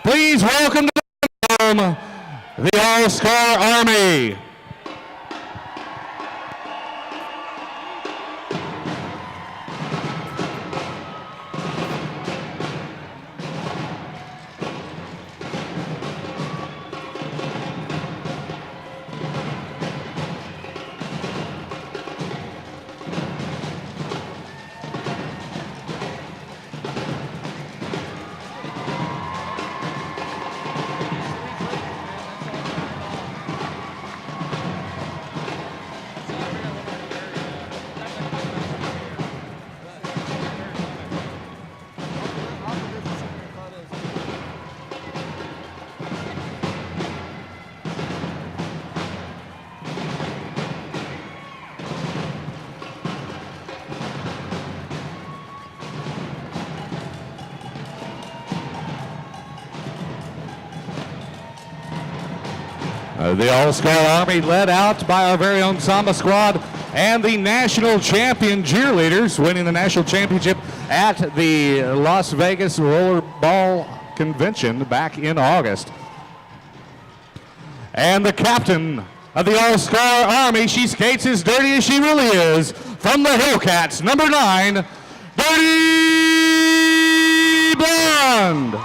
Please welcome to the room the All-Star Army. The All-Star Army led out by our very own Samba Squad and the national champion cheerleaders, winning the national championship at the Las Vegas Rollerball Convention back in August. And the captain of the All-Star Army, she skates as dirty as she really is, from the Hillcats, number 9, Dirty Blonde.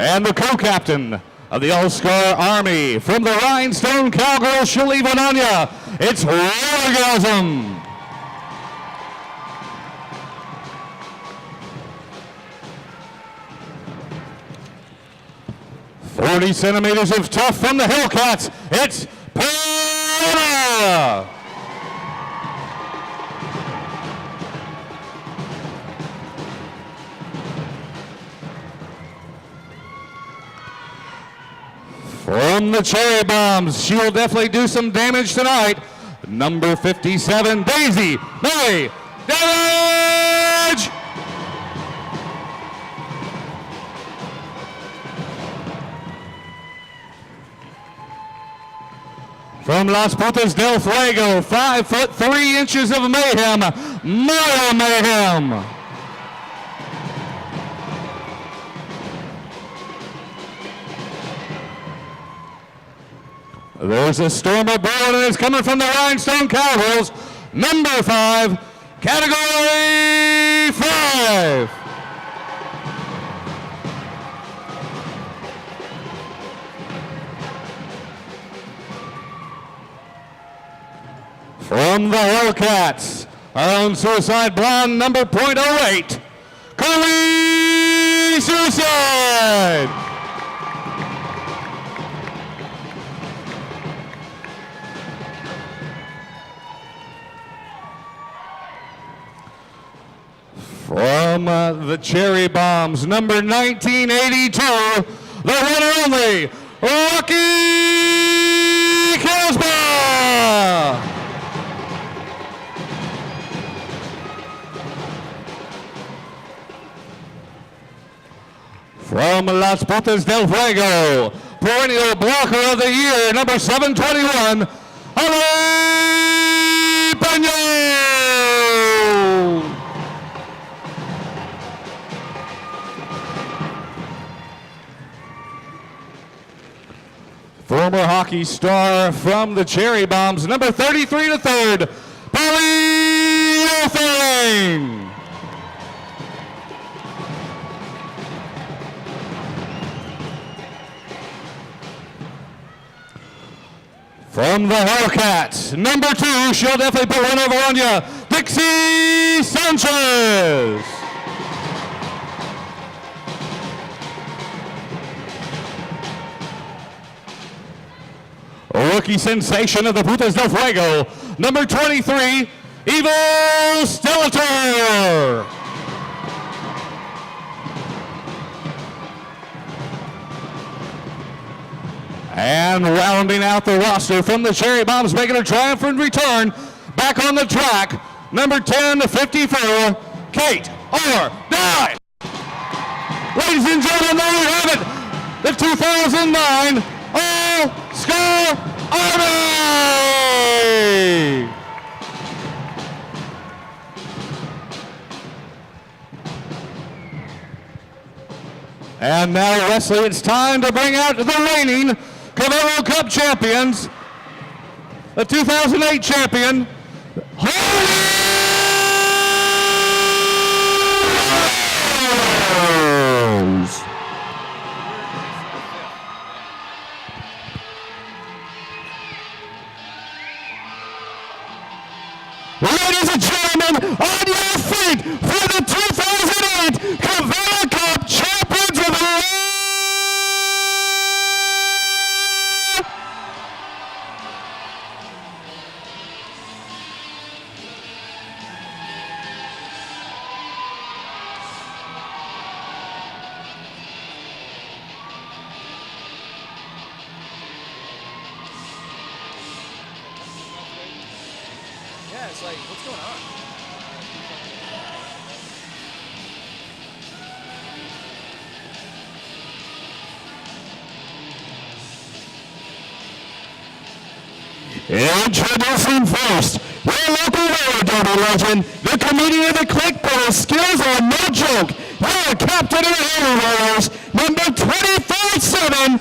And the co-captain of the All-Star Army, from the Rhinestone Cowgirl, she'll leave one on ya. It's Orgasm. "40 centimeters of tough" from the Hillcats. It's Paola. From the Cherry Bombs, she will definitely do some damage tonight. Number 57, Daisy May Damage! From Las Putas del Fuego, 5 foot 3 inches of mayhem, Maya Mayhem. There's a storm of blood, and it's coming from the Rhinestone Cowgirls. Number 5, Category 5. From the Hellcats, our own Suicide Blonde, number .08, Chloe Suicide. From the Cherry Bombs, number 1982, the one and only Rocky Casbah. From Las Putas del Fuego, perennial blocker of the year, number 721, Ale Peña. Former hockey star from the Cherry Bombs, number 33 to 3rd, Polly Othering. From the Hellcats, number 2, she'll definitely put one over on you, Dixie Sanchez. Rookie sensation of the Putas del Fuego, number 23, Evil Stellator. And rounding out the roster from the Cherry Bombs, making a triumphant return back on the track, number 10 to 54, Kate R. Nye. Ladies and gentlemen, there you have it, the 2009 All-Star Army! And now, Wesley, it's time to bring out the reigning Cavallo Cup champions, the 2008 champion, Ladies and gentlemen, on your feet for the 2008 Cavallo Cup champions of the world. Yeah, it's like, what's going on? Introducing first, your local roller derby legend, the comedian of the click, but his skills are no joke. Your captain of the Roller Rollers, number 25-7,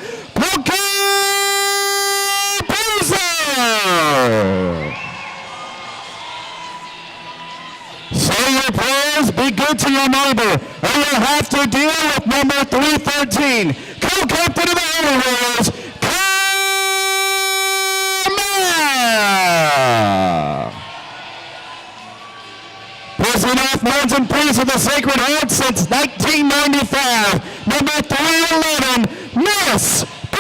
Say your prayers, be good to your neighbor, or you'll have to deal with number 313, co-captain of the Roller Rollers, President of Mountain Priest of the Sacred Heart since 1995, number 311, Miss B.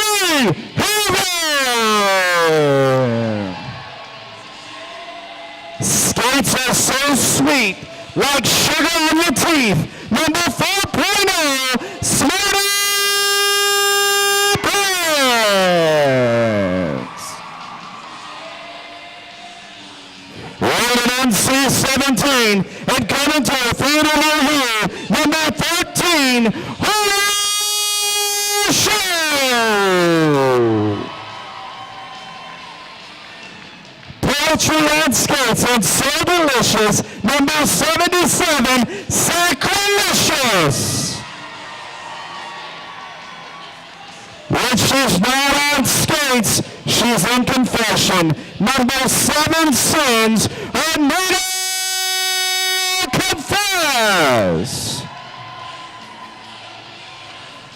Heaven. Skates are so sweet, like sugar on your teeth, number 4.0, Smarty Pants. Rated NC-17 and coming to a theater near here, number 13, Holy Show. Poetry on skates and so delicious, number 77, Sacrilicious. When she's not on skates, she's in confession. Number 7 sins are made to confess.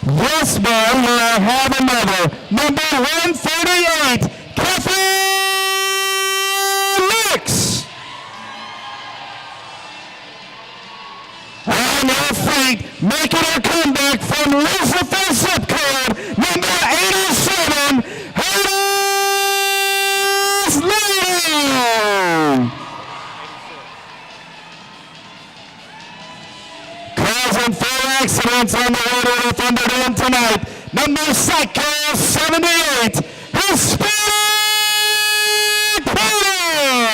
Yes, ma'am, I have another. Number 138, Kathy Licks. On her feet, making her comeback from Lucifer zip code, number 87, Hades Lady. Causing 4 accidents on the road of the Thunderdome tonight, number Psycho 78, his speed pilot.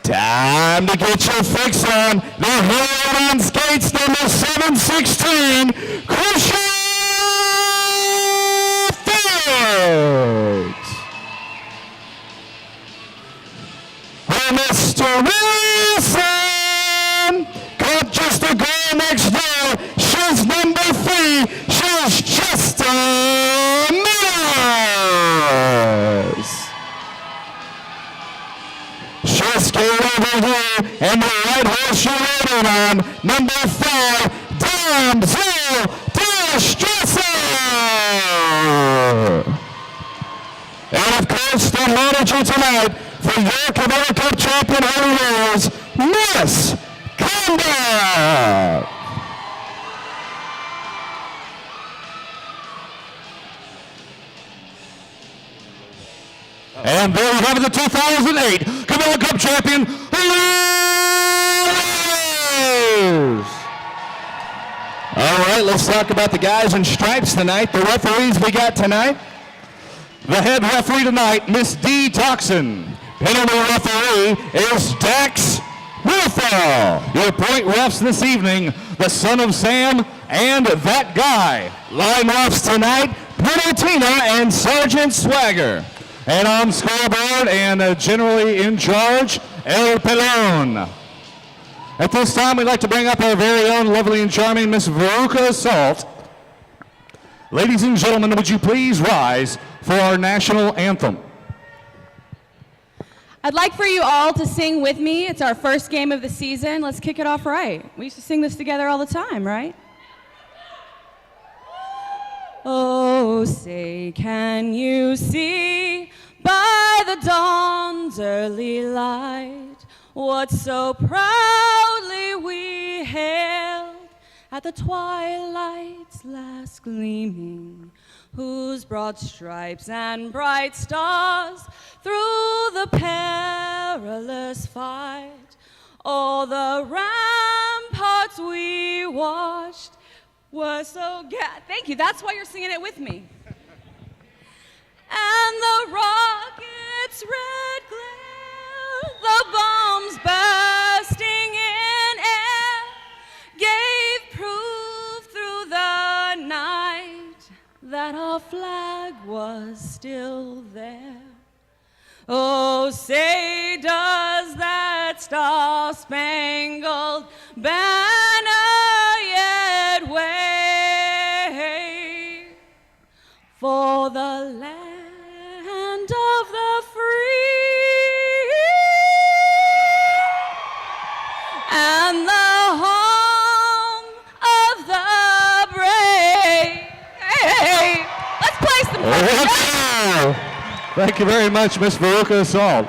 Time to get your fix on. The hero on skates, number 716, Christian Fields. Oh, Mr. Wilson, caught just a girl next door. She's number 3. She's just a miss. Just go over here, and the right horse you're waiting on, number 5, Damsel Distresser. And of course, the manager tonight for your Cavallo Cup champion Holy Rollers, Miss Conduct. And there you have it, the 2008 Cavallo Cup champion, Rollers. All right, let's talk about the guys in stripes tonight. The referees we got tonight. The head referee tonight, Miss D. Toxin. Penalty referee is Dax Wilthall. Your point refs this evening, the son of Sam and that guy. Line refs tonight, Brunotina and Sergeant Swagger. And on scoreboard and generally in charge, El Pelon. At this time, we'd like to bring up our very own lovely and charming Miss Veruca Salt. Ladies and gentlemen, would you please rise for our national anthem? I'd like for you all to sing with me. It's our first game of the season. Let's kick it off right. We used to sing this together all the time, right? Oh, say, can you see by the dawn's early light what so proudly we hailed at the twilight's last gleaming, whose broad stripes and bright stars through the perilous fight all the ramparts we watched were so thank you, that's why you're singing it with me. And the rocket's red glare, the bombs bursting in air, gave proof through the night that our flag was still there. Oh, say does that star-spangled banner yet wave for the land of the free and the home of the brave? Hey, let's play some Wow. Thank you very much, Miss Veruca Salt.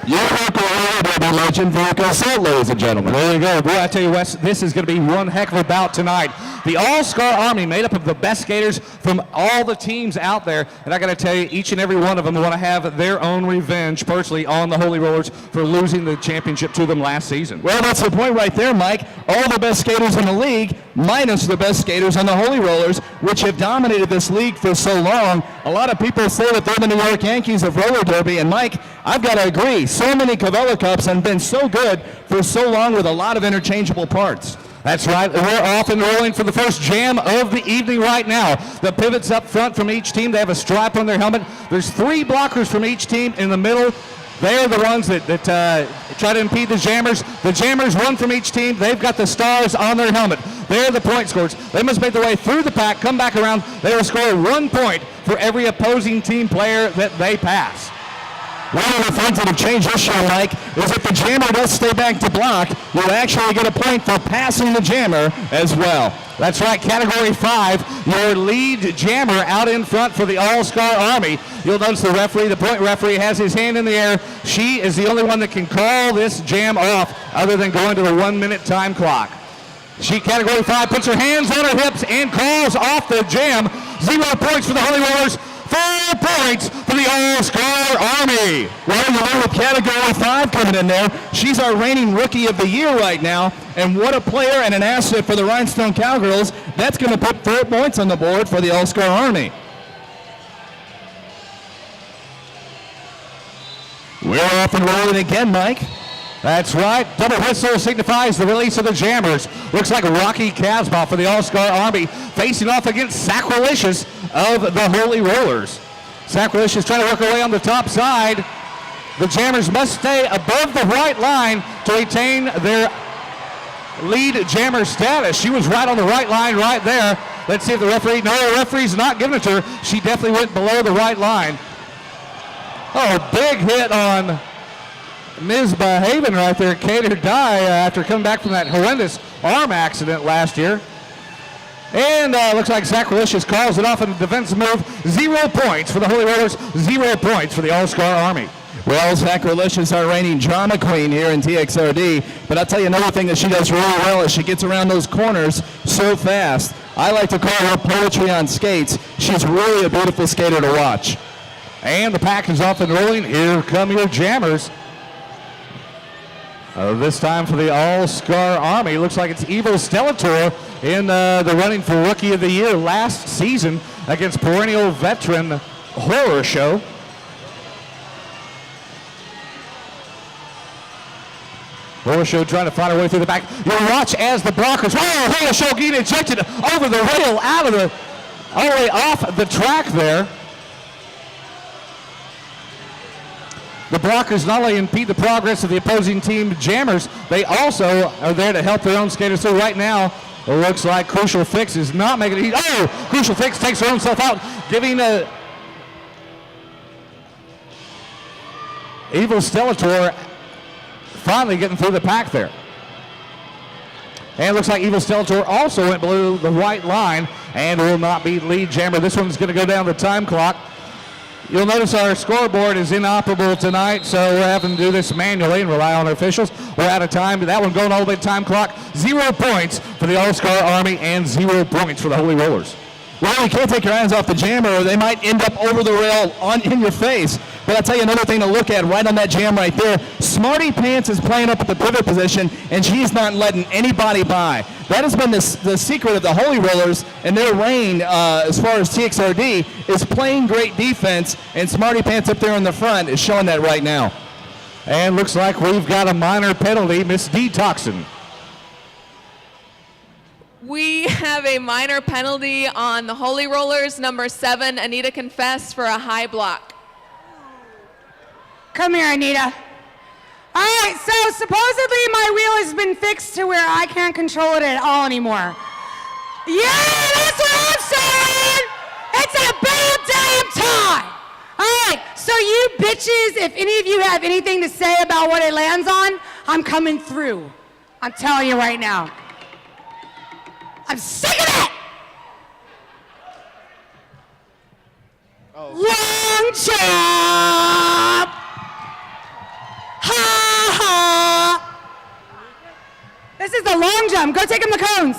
Your local Alabama legend, Veruca Salt, ladies and gentlemen. There you go. Boy, I tell you, Wes, this is going to be one heck of a bout tonight. The All-Star Army made up of the best skaters from all the teams out there. And I got to tell you, each and every one of them want to have their own revenge personally on the Holy Rollers for losing the championship to them last season. Well, that's the point right there, Mike. All the best skaters in the league, minus the best skaters on the Holy Rollers, which have dominated this league for so long. A lot of people say that they're the New York Yankees of roller derby. And, Mike, I've got to agree. So many Cavella Cups and been so good for so long with a lot of interchangeable parts. That's right. We're off and rolling for the first jam of the evening right now. The pivots up front from each team. They have a stripe on their helmet. There's 3 blockers from each team in the middle. They're the ones that try to impede the jammers. The jammers, 1 from each team. They've got the stars on their helmet. They're the point scorers. They must make their way through the pack, come back around. They will score 1 point for every opposing team player that they pass. One of the things that have changed this year, Mike, is if the jammer does stay back to block, you'll actually get a point for passing the jammer as well. That's right, Category 5, your lead jammer out in front for the All-Star Army. You'll notice the referee, the point referee, has his hand in the air. She is the only one that can call this jam off other than going to the 1-minute time clock. She, Category 5, puts her hands on her hips and calls off the jam. 0 points for the Holy Rollers. 4 points for the All-Star Army. Well, you know, with Category 5 coming in there, she's our reigning Rookie of the Year right now, and what a player and an asset for the Rhinestone Cowgirls. That's going to put 4 points on the board for the All-Star Army. We're off and rolling again, Mike. That's right. Double whistle signifies the release of the jammers. Looks like Rocky Casbah for the All-Star Army facing off against Sacrilegious of the Holy Rollers. Sacrilegious trying to work her way on the top side. The jammers must stay above the white line to retain their lead jammer status. She was right on the right line right there. Let's see if the referee, no, the referee's not giving it to her. She definitely went below the white line. Oh, big hit on misbehaving right there, Kater Dye, after coming back from that horrendous arm accident last year. And looks like Sacrilegious calls it off in a defensive move. 0 points for the Holy Rollers, 0 points for the All-Star Army. Well, Sacrilegious, our reigning drama queen here in TXRD. But I'll tell you another thing that she does really well is she gets around those corners so fast. I like to call her poetry on skates. She's really a beautiful skater to watch. And the pack is off and rolling. Here come your jammers. This time for the All-Star Army. Looks like it's Evil Stellator in the running for Rookie of the Year last season against perennial veteran Horror Show. Horror Show trying to find her way through the back. You'll watch as the blockers. Oh, Horror Show getting ejected over the rail, out of the, all the way off the track there. The blockers not only impede the progress of the opposing team jammers, they also are there to help their own skaters. So right now, it looks like Crucial Fix is not making it easy. Oh, Crucial Fix takes her own self out, giving a Evil Stellator finally getting through the pack there. And it looks like Evil Stellator also went below the white line and will not be lead jammer. This one's going to go down the time clock. You'll notice our scoreboard is inoperable tonight, so we're having to do this manually and rely on our officials. We're out of time. That one going all the way to time clock. 0 points for the All-Star Army and 0 points for the Holy Rollers. Well, you can't take your hands off the jammer or they might end up over the rail in your face. But I'll tell you another thing to look at right on that jam right there. Smarty Pants is playing up at the pivot position, and she's not letting anybody by. That has been the secret of the Holy Rollers and their reign as far as TXRD is playing great defense, and Smarty Pants up there in the front is showing that right now. And looks like we've got a minor penalty, Miss Detoxin. We have a minor penalty on the Holy Rollers, number 7, Anita Confess, for a high block. Come here, Anita. All right, so supposedly my wheel has been fixed to where I can't control it at all anymore. Yeah, that's what I'm saying! It's about damn time! All right, so you bitches, if any of you have anything to say about what it lands on, I'm coming through. I'm telling you right now. I'm sick of it! Long jump! Ha ha! This is the long jump. Go take him the cones.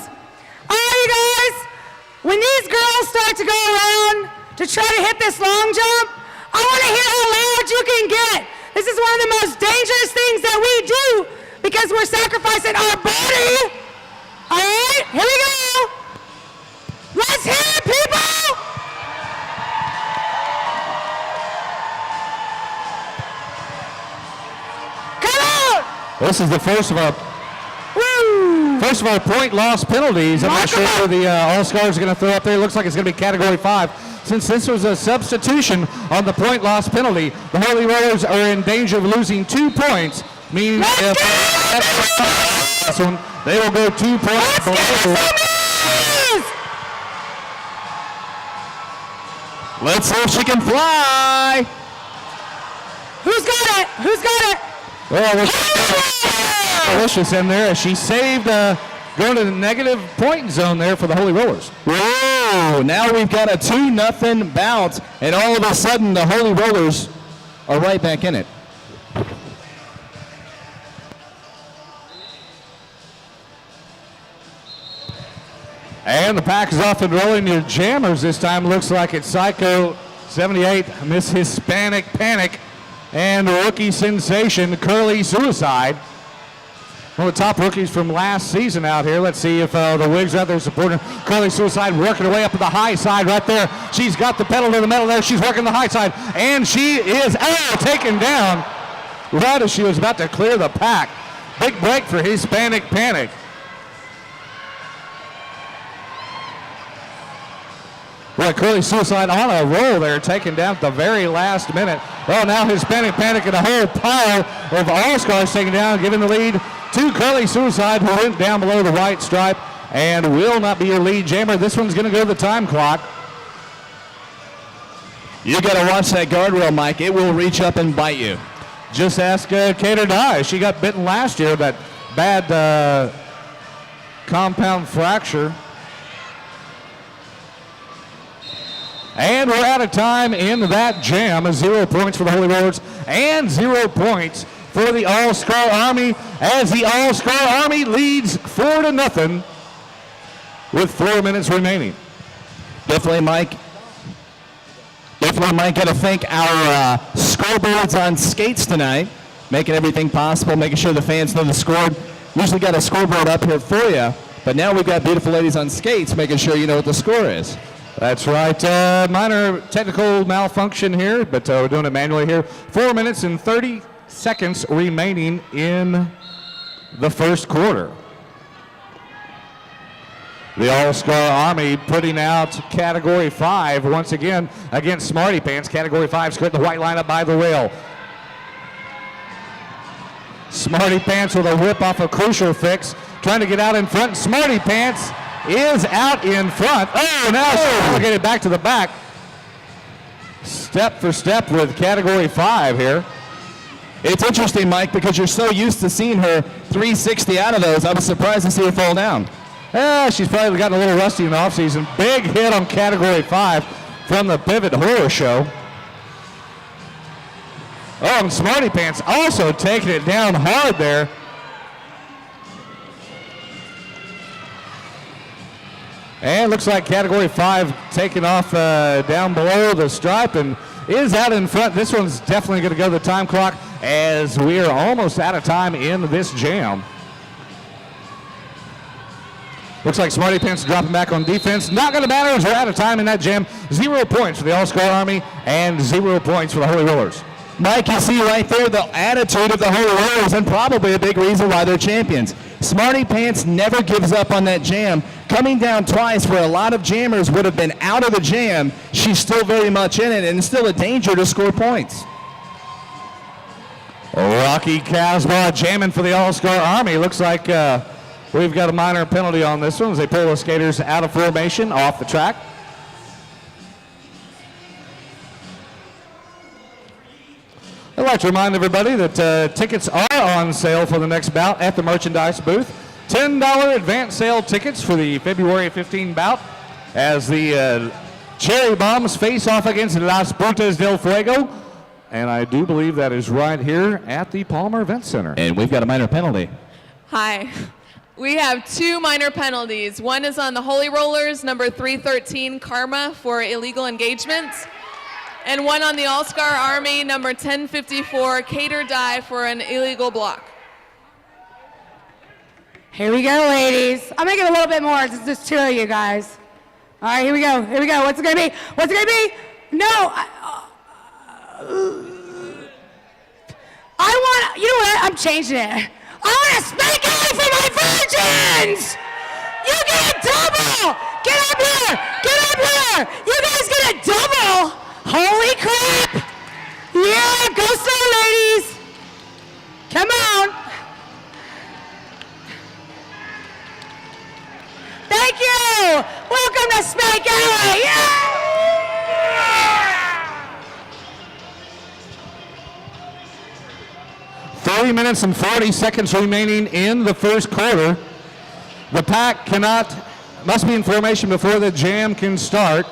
All right, you guys. When these girls start to go around to try to hit this long jump, I want to hear how loud you can get. This is one of the most dangerous things that we do because we're sacrificing our body. All right, here we go. Let's hear it, people. Come on. This is the first of our point loss penalties. I'm not sure where the All-Stars are going to throw up there. It looks like it's going to be Category 5. Since this was a substitution on the point loss penalty, the Holy Rollers are in danger of losing 2 points, meaning if this one, they will go 2 points below. Let's see if she can fly. Who's got it? Who's got it? Well, Delicious in there as she saved going to the negative point zone there for the Holy Rollers. Whoa, now we've got a 2-0 bout, and all of a sudden the Holy Rollers are right back in it. And the pack is off and rolling. Your jammers this time looks like it's Psycho 78, Miss Hispanic Panic, and rookie sensation Curly Suicide. One of the top rookies from last season out here. Let's see if the Wigs are out there supporting Curly Suicide, working her way up to the high side right there. She's got the pedal to the metal there. She's working the high side, and she is taken down right as she was about to clear the pack. Big break for Hispanic Panic. Boy, Curly Suicide on a roll there, taken down at the very last minute. Well, now Hispanic Panic and a whole pile of All-Stars taken down, giving the lead to Curly Suicide, who went down below the white stripe and will not be your lead jammer. This one's going to go to the time clock. You got to watch that guardrail, Mike. It will reach up and bite you. Just ask Kater Dye. She got bitten last year, that bad compound fracture. And we're out of time in that jam. 0 points for the Holy Rollers and 0 points for the All-Star Army, as the All-Star Army leads 4-0 with 4 minutes remaining. Definitely, Mike. Got to thank our scoreboards on skates tonight, making everything possible, making sure the fans know the score. Usually got a scoreboard up here for you, but now we've got beautiful ladies on skates, making sure you know what the score is. That's right. Minor technical malfunction here, but we're doing it manually here. 4 minutes and 30 seconds remaining in the first quarter. The All-Star Army putting out Category 5 once again against Smarty Pants. Category 5 skirting the white line up by the rail. Smarty Pants with a whip off a Crucial Fix, trying to get out in front. Smarty Pants is out in front. Oh, now she's relegated back to the back. Step for step with Category 5 here. It's interesting, Mike, because you're so used to seeing her 360 out of those. I was surprised to see her fall down. She's probably gotten a little rusty in the offseason. Big hit on Category 5 from the Pivot Horror Show. Oh, and Smarty Pants also taking it down hard there. And looks like Category 5 taking off down below the stripe and is out in front. This one's definitely going to go to the time clock as we are almost out of time in this jam. Looks like Smarty Pants dropping back on defense. Not going to matter as we're out of time in that jam. 0 points for the All-Star Army and 0 points for the Holy Rollers. Mike, you see right there the attitude of the Holy Rollers and probably a big reason why they're champions. Smarty Pants never gives up on that jam. Coming down twice where a lot of jammers would have been out of the jam, she's still very much in it and still a danger to score points. Rocky Casbah jamming for the All-Star Army. Looks like we've got a minor penalty on this one as they pull the skaters out of formation off the track. I'd like to remind everybody that tickets are on sale for the next bout at the merchandise booth. $10 advance sale tickets for the February 15 bout as the Cherry Bombs face off against Las Puntas del Fuego. And I do believe that is right here at the Palmer Event Center. And we've got a minor penalty. Hi. We have 2 minor penalties. One is on the Holy Rollers, number 313, Karma, for illegal engagements. And one on the All-Star Army, number 1054, Cater Die, for an illegal block. Here we go, ladies. I'll make it a little bit more. It's just 2 of you guys. All right, here we go. Here we go. What's it going to be? What's it going to be? No. I want, you know what? I'm changing it. I want a spank eye for my virgins. You get a double. Get up here. Get up here. You guys get a double. Holy crap. Yeah, go slow, ladies. Come on. Thank you. Welcome to Spank Alley. Yeah. 3 minutes and 40 seconds remaining in the first quarter. The pack must be in formation before the jam can start.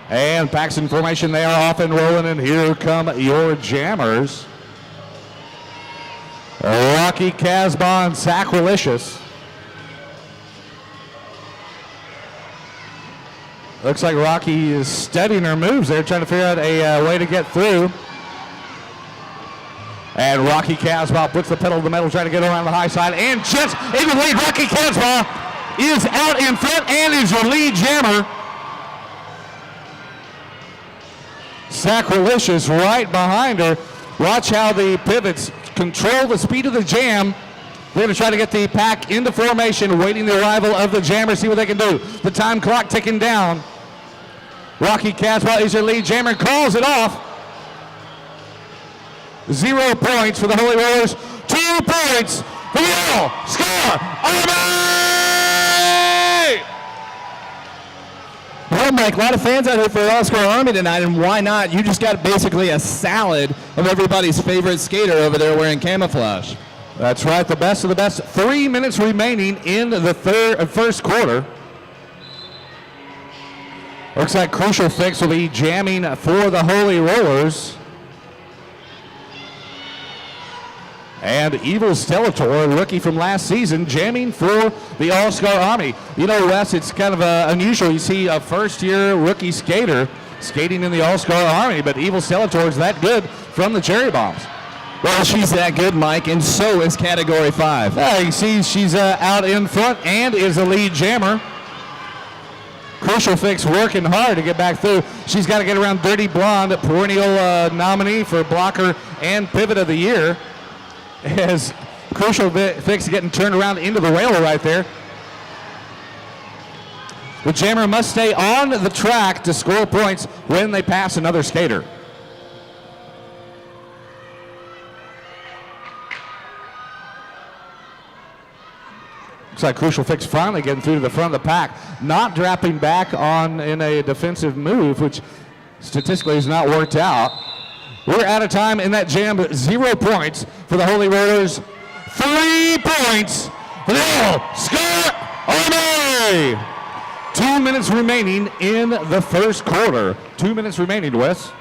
And pack's in formation, they are off and rolling, and here come your jammers. Rocky Casbah and Sacrilicious. Looks like Rocky is studying her moves there, trying to figure out a way to get through. And Rocky Casbah puts the pedal to the metal, trying to get around the high side, and just in the lead. Rocky Casbah is out in front and is your lead jammer. Sacrilicious right behind her. Watch how the pivots control the speed of the jam. They're going to try to get the pack into formation, waiting the arrival of the jammer, see what they can do. The time clock ticking down. Rocky Casbah is your lead jammer, calls it off. 0 points for the Holy Rollers, 2 points for the All-Star Army! Well, Mike, a lot of fans out here for All-Star Army tonight, and why not? You just got basically a salad of everybody's favorite skater over there wearing camouflage. That's right, the best of the best. 3 minutes remaining in the first quarter. Looks like Crucial Fix will be jamming for the Holy Rollers. And Evil Stellator, rookie from last season, jamming for the All-Star Army. You know, Wes, it's kind of unusual. You see a first-year rookie skater skating in the All-Star Army, but Evil Stellator is that good from the Cherry Bombs. Well, she's that good, Mike, and so is Category 5. Yeah, you see she's out in front and is the lead jammer. Crucial Fix working hard to get back through. She's got to get around Dirty Blonde, perennial nominee for blocker and pivot of the year. As Crucial Fix getting turned around into the rail right there. The jammer must stay on the track to score points when they pass another skater. Looks like Crucial Fix finally getting through to the front of the pack, not dropping back on in a defensive move, which statistically has not worked out. We're out of time in that jam, 0 points for the Holy Rollers, 3 points for the All-Star Army. 2 minutes remaining in the first quarter. 2 minutes remaining, Wes.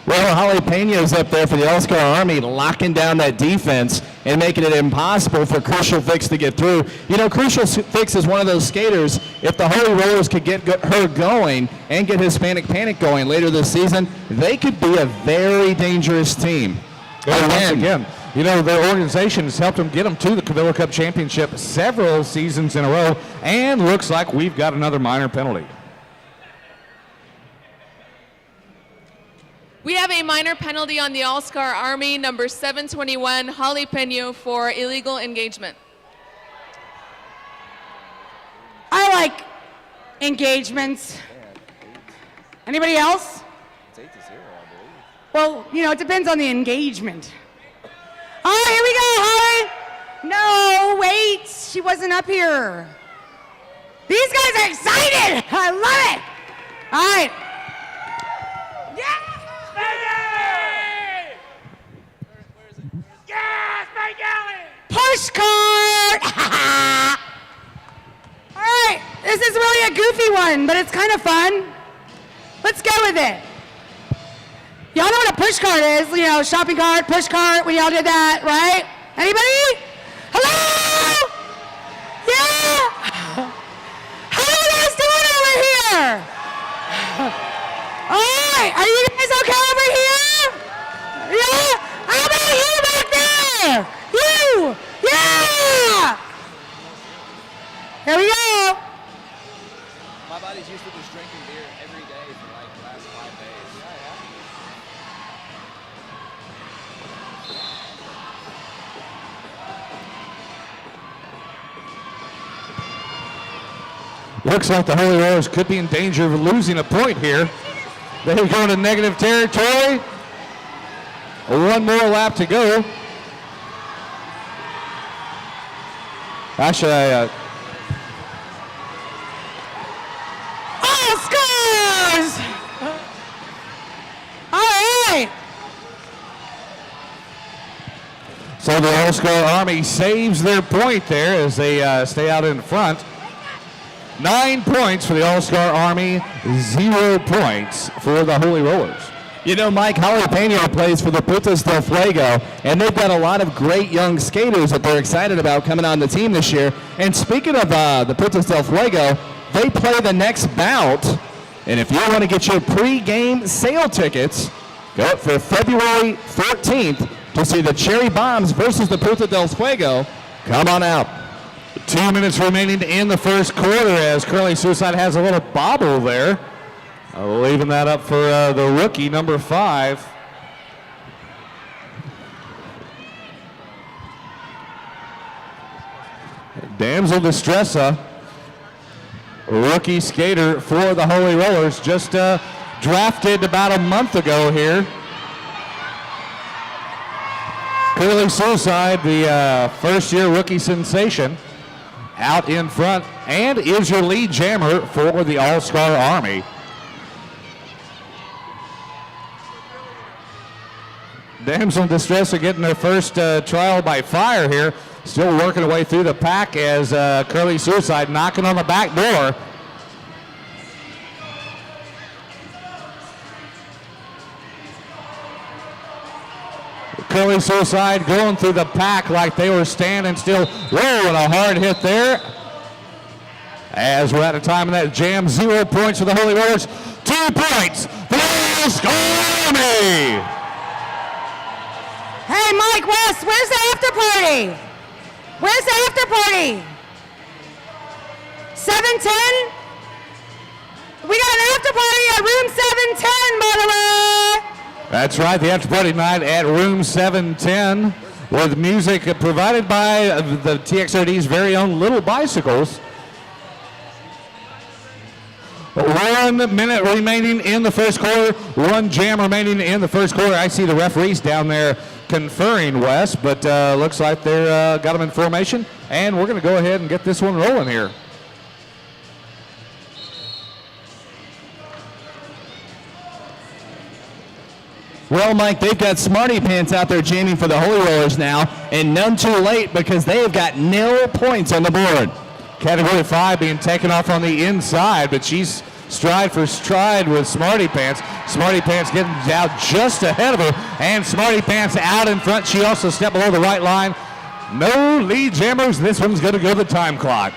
Well, Holly Pena is up there for the All-Star Army, locking down that defense and making it impossible for Crucial Fix to get through. You know, Crucial Fix is one of those skaters, if the Holy Rollers could get her going and get Hispanic Panic going later this season, they could be a very dangerous team. Again, you know, their organization has helped them get them to the Cavilla Cup Championship several seasons in a row, and looks like we've got another minor penalty. We have a minor penalty on the All-Star Army, number 721, Holly Pena, for illegal engagement. I like engagements. Anybody else? It's 8-0, I believe. Well, you know, it depends on the engagement. All right, here we go, Holly. No, wait, she wasn't up here. These guys are excited. I love it. All right. Yeah. Push cart! All right, this is really a goofy one, but it's kind of fun. Let's go with it. Y'all know what a push cart is, you know, shopping cart, push cart, when y'all did that, right? Anybody? Hello? Yeah? How are you guys doing over here? All right, are you guys okay over here? Yeah? How about you back there? You! Yeah! Here we go. My body's used to just drinking beer every day for like the last 5 days. Looks like the Holy Rollers could be in danger of losing a point here. They go into negative territory. 1 more lap to go. Actually, All scores! All right. so the All-Star Army saves their point there as they stay out in front. 9 points for the All-Star Army, 0 points for the Holy Rollers. You know, Mike, Holly Pena plays for the Putas del Fuego, and they've got a lot of great young skaters that they're excited about coming on the team this year. And speaking of the Putas del Fuego, they play the next bout. And if you want to get your pre-game sale tickets, go for February 14th to see the Cherry Bombs versus the Putas del Fuego. Come on out. 2 minutes remaining in the first quarter as Curly Suicide has a little bobble there. Leaving that up for the rookie, number 5. Damsel Distressa, rookie skater for the Holy Rollers, just drafted about a month ago here. Curly Suicide, the first-year rookie sensation, out in front and is your lead jammer for the All-Star Army. Damsel in Distress are getting their first trial by fire here. Still working their way through the pack as Curly Suicide knocking on the back door. Curly Suicide going through the pack like they were standing still. Whoa, and a hard hit there. As we're out of time in that jam, 0 points for the Holy Rollers, 2 points for the All-Star Army. Hey, Mike, Wes, where's the after party? Where's the after party? 710? We got an after party at room 710, by the way. That's right, the after party night at room 710 with music provided by the TXRD's very own Little Bicycles. 1 minute remaining in the first quarter. 1 jam remaining in the first quarter. I see the referees down there conferring, Wes, but looks like they're got them in formation, and we're going to go ahead and get this one rolling here. Well, Mike, they've got Smarty Pants out there jamming for the Holy Rollers now, and none too late because they have got 0 points on the board. Category 5 being taken off on the inside, but she's stride for stride with Smarty Pants. Smarty Pants getting out just ahead of her, and Smarty Pants out in front. She also stepped below the right line. No lead jammers. This one's going to go to the time clock.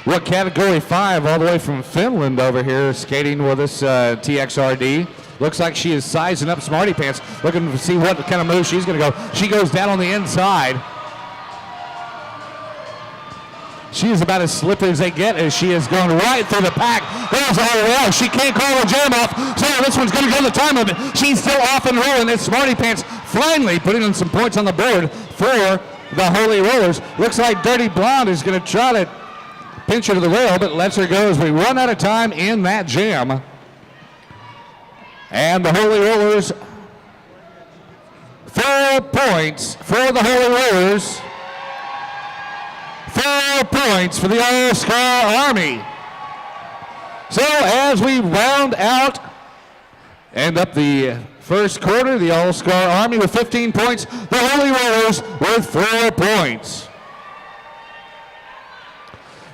What Category 5 all the way from Finland over here skating with us, TXRD. Looks like she is sizing up Smarty Pants, looking to see what kind of move she's going to go. She goes down on the inside. She is about as slippery as they get as she is going right through the pack. Goes all the way out. She can't call the jam off, so this one's going to go to the time limit. She's still off and rolling. It's Smarty Pants finally putting in some points on the board for the Holy Rollers. Looks like Dirty Blonde is going to try to pinch her to the rail, but lets her go as we run out of time in that jam. And the Holy Rollers, 4 points for the Holy Rollers. 4 points for the All-Star Army. So as we round out, end up the first quarter, the All-Star Army with 15 points, the Holy Rollers with 4 points.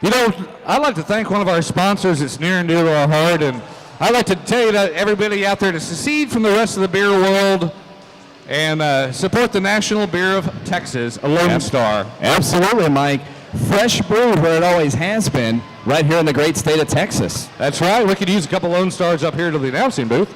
You know, I'd like to thank one of our sponsors that's near and dear to our heart, and I'd like to tell you to everybody out there to secede from the rest of the beer world and support the National Beer of Texas, a Lone Star. Absolutely, Mike. Fresh brewed where it always has been, right here in the great state of Texas. That's right. We could use a couple Lone Stars up here to the announcing booth.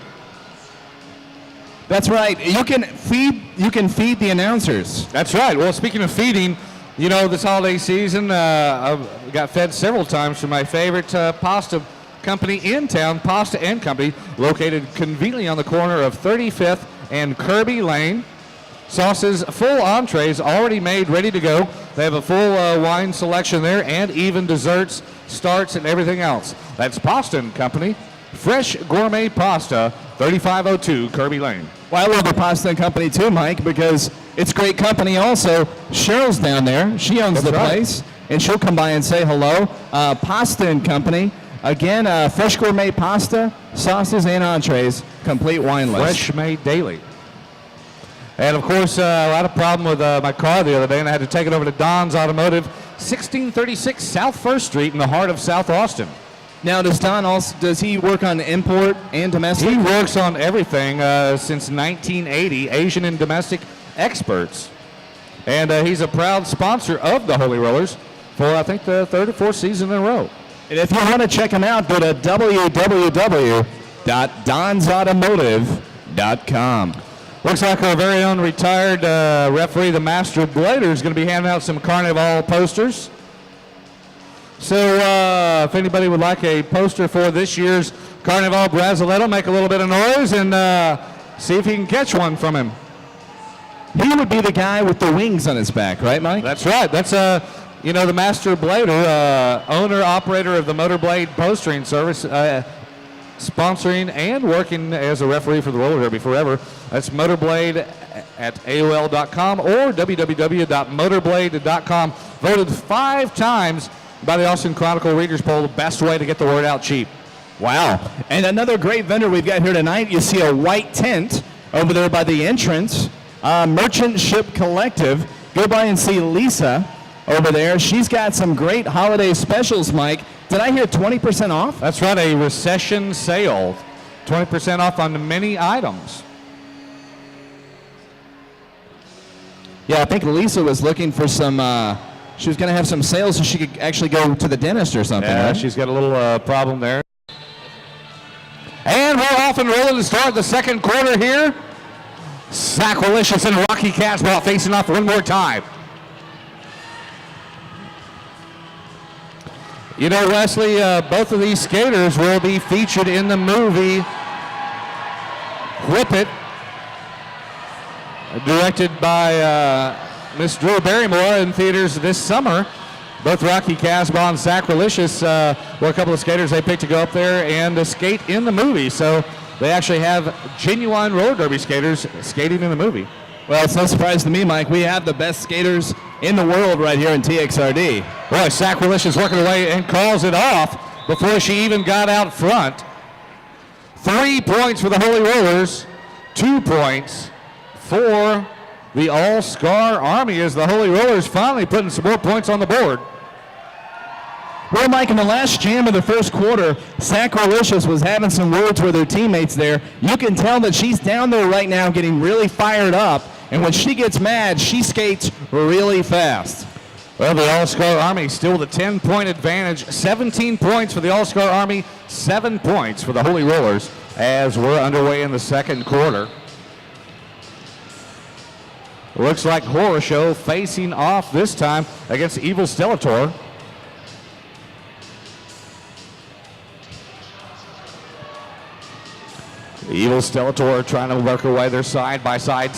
That's right. You can feed the announcers. That's right. Well, speaking of feeding, you know, this holiday season, I've got fed several times from my favorite pasta company in town, Pasta & Company, located conveniently on the corner of 35th and Kirby Lane. Sauces, full entrees already made, ready to go. They have a full wine selection there and even desserts, starts, and everything else. That's Pasta & Company, fresh gourmet pasta, 3502 Kirby Lane. Well, I love the Pasta & Company too, Mike, because it's great company also. Cheryl's down there. She owns the place, and she'll come by and say hello. Pasta & Company, again, fresh gourmet pasta, sauces, and entrees, complete wine list. Fresh made daily. And, of course, I had a problem with my car the other day, and I had to take it over to Don's Automotive, 1636 South 1st Street in the heart of South Austin. Now, does he work on import and domestic? He works on everything since 1980, Asian and domestic experts. And he's a proud sponsor of the Holy Rollers for, I think, the 3rd or 4th season in a row. And if you want to check him out, go to www.donsautomotive.com. Looks like our very own retired referee, the Master Blader, is going to be handing out some Carnival posters. So if anybody would like a poster for this year's Carnival Braziletto, make a little bit of noise and see if you can catch one from him. He would be the guy with the wings on his back, right, Mike? That's right. That's you know, the Master Blader, owner, operator of the Motor Blade Postering Service, sponsoring and working as a referee for the roller derby forever. That's Motorblade at AOL.com or www.motorblade.com. Voted 5 times by the Austin Chronicle Readers Poll, the best way to get the word out cheap. Wow. And another great vendor we've got here tonight. You see a white tent over there by the entrance. Merchant Ship Collective. Go by and see Lisa over there. She's got some great holiday specials, Mike. Did I hear 20% off? That's right, a recession sale. 20% off on many items. Yeah, I think Lisa was looking for some, she was going to have some sales so she could actually go to the dentist or something, Yeah, right? she's got a little problem there. And we're off and rolling to start the second quarter here. Sacrilegious and Rocky Casbah facing off one more time. You know, Wesley, both of these skaters will be featured in the movie Whip It, directed by Miss Drew Barrymore in theaters this summer. Both Rocky Casbah and Sacrilegious were a couple of skaters they picked to go up there and skate in the movie. So they actually have genuine roller derby skaters skating in the movie. Well, it's no surprise to me, Mike. We have the best skaters in the world right here in TXRD. Boy, Sacrilegious working away and calls it off before she even got out front. 3 points for the Holy Rollers, 2 points for the All-Scar Army as the Holy Rollers finally putting some more points on the board. Well, Mike, in the last jam of the first quarter, Sacrilegious was having some words with her teammates there. You can tell that she's down there right now getting really fired up, and when she gets mad, she skates really fast. Well, the All-Scar Army still with a 10-point advantage. 17 points for the All-Scar Army, 7 points for the Holy Rollers as we're underway in the second quarter. Looks like Horror Show facing off this time against Evil Stellator. Evil Stellator trying to work her way there side by side,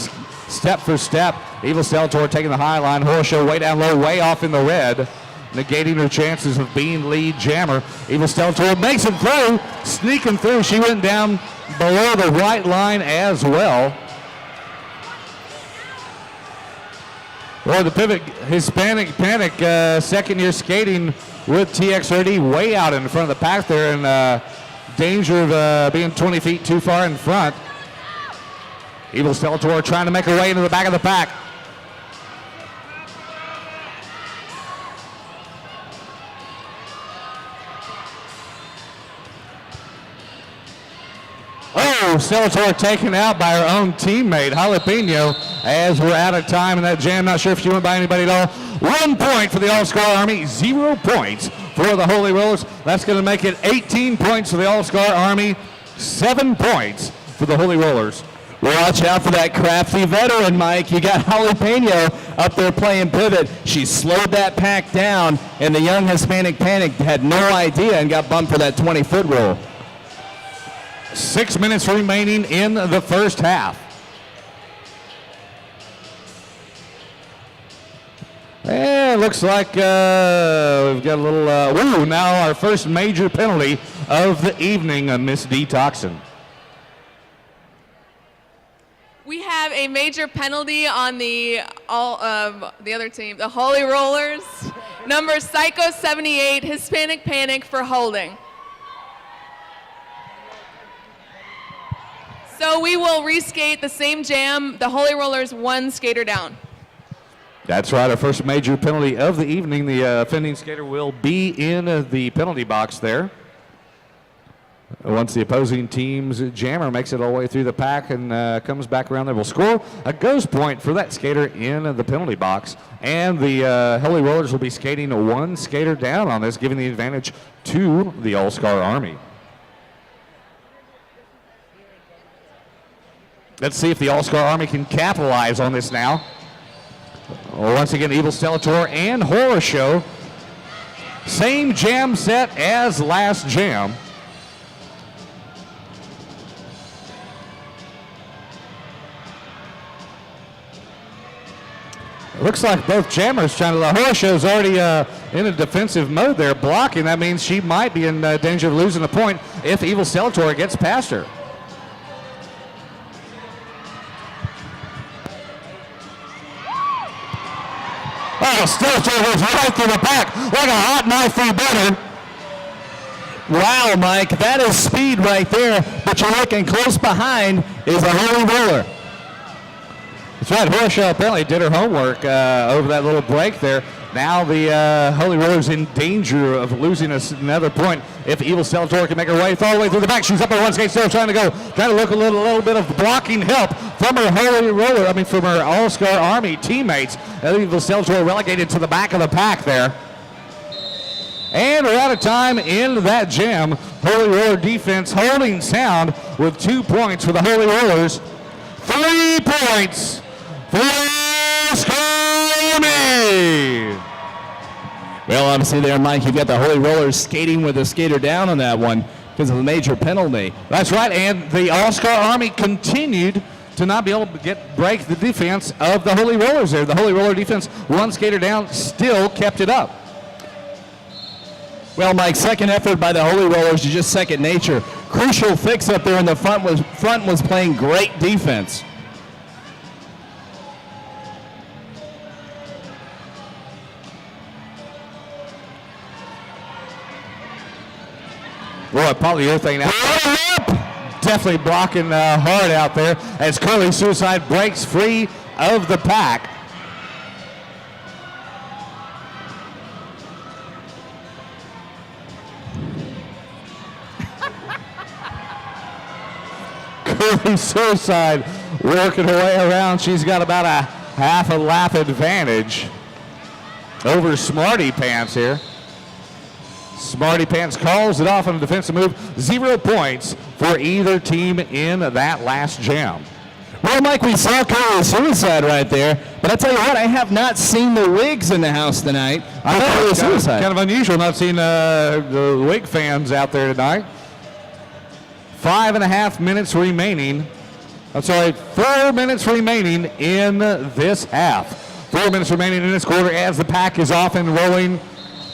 step for step. Evil Stellator taking the high line. Horror Show way down low, way off in the red, negating her chances of being lead jammer. Evil Stellator makes it through, sneaking through. She went down below the right line as well. Well, the Pivot Hispanic Panic, second year skating with TXRD way out in front of the pack there, and danger of being 20 feet too far in front. Evil Stellator trying to make her way into the back of the pack. Oh, Stellator taken out by her own teammate, Jalapeno, as we're out of time in that jam. Not sure if she went by anybody at all. 1 point for the All-Scar Army, 0 points for the Holy Rollers. That's going to make it 18 points for the All-Scar Army, 7 points for the Holy Rollers. Watch out for that crafty veteran, Mike. You got Jalapeno up there playing pivot. She slowed that pack down, and the young Hispanic Panic had no idea and got bumped for that 20-foot roll. 6 minutes remaining in the first half. And looks like we've got a little, now our first major penalty of the evening, Miss D. Toxin. We have a major penalty on the other team, the Holy Rollers. Number Psycho 78, Hispanic Panic for holding. So we will reskate the same jam. The Holy Rollers 1 skater down. That's right, our first major penalty of the evening. The offending skater will be in the penalty box there. Once the opposing team's jammer makes it all the way through the pack and comes back around there, we'll score a ghost point for that skater in the penalty box. And the Holy Rollers will be skating 1 skater down on this, giving the advantage to the All-Scar Army. Let's see if the All-Scar Army can capitalize on this now. Once again, Evil Stellator and Horror Show. Same jam set as last jam. It looks like both jammers trying to. The Horror Show's already in a defensive mode there, blocking. That means she might be in danger of losing a point if Evil Stellator gets past her. Oh, Stellator goes right through the back like a hot knife through butter. Wow, Mike, that is speed right there, but you're looking close behind is a Holy Roller. That's right, Horror Show apparently did her homework over that little break there. Now the Holy Roller's in danger of losing another point if Evil Stellator can make her way all the way through the back. She's up on one skate, still trying to look a little bit of blocking help from her Holy Roller, from her All-Scar Army teammates. Evil Stellator relegated to the back of the pack there. And we're out of time in that jam. Holy Roller defense holding sound with 2 points for the Holy Rollers. 3 points for the All-Scar Army. Well, obviously there, Mike, you've got the Holy Rollers skating with a skater down on that one because of a major penalty. That's right, and the All-Scar Army continued to not be able to break the defense of the Holy Rollers there. The Holy Roller defense, 1 skater down, still kept it up. Well, Mike, second effort by the Holy Rollers is just second nature. Crucial fix up there in the front was playing great defense. Boy, polyurethane now. Definitely blocking hard out there as Curly Suicide breaks free of the pack. Curly Suicide working her way around. She's got about a half a lap advantage over Smarty Pants here. Smarty Pants calls it off on a defensive move. 0 points for either team in that last jam. Well, Mike, we saw Curly Suicide right there, but I tell you what, I have not seen the Wigs in the house tonight. I thought Curly Suicide. Kind of unusual not seeing the Wig fans out there tonight. 5.5 minutes remaining. I'm sorry, 4 minutes remaining in this half. 4 minutes remaining in this quarter as the pack is off and rolling.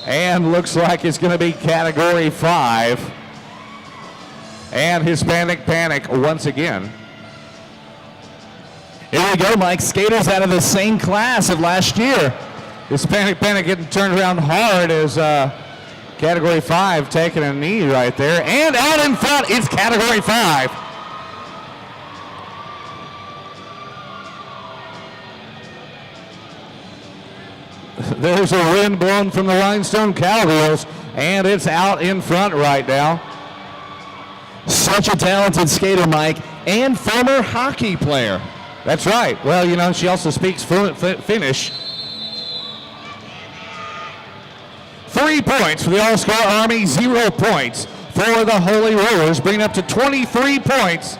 And looks like it's going to be Category 5. And Hispanic Panic once again. Here we go, Mike. Skaters out of the same class of last year. Hispanic Panic getting turned around hard as Category 5 taking a knee right there. And out in front, it's Category 5. There's a wind blown from the Rhinestone Cowgirls, and it's out in front right now. Such a talented skater, Mike, and former hockey player. That's right. Well, you know, she also speaks fluent Finnish. 3 points for the All-Star Army, 0 points for the Holy Rollers, bringing up to 23 points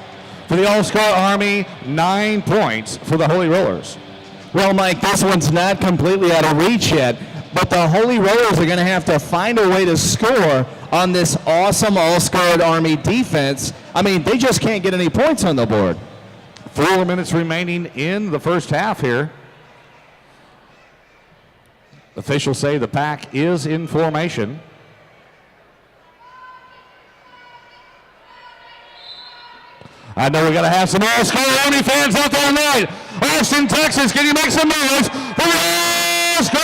for the All-Star Army, 9 points for the Holy Rollers. Well, Mike, this one's not completely out of reach yet, but the Holy Rollers are going to have to find a way to score on this awesome All-Star Army defense. I mean, they just can't get any points on the board. 4 minutes remaining in the first half here. Officials say the pack is in formation. I know we got to have some All-Star Army fans out there tonight. Austin, Texas, can you make some noise for the All-Star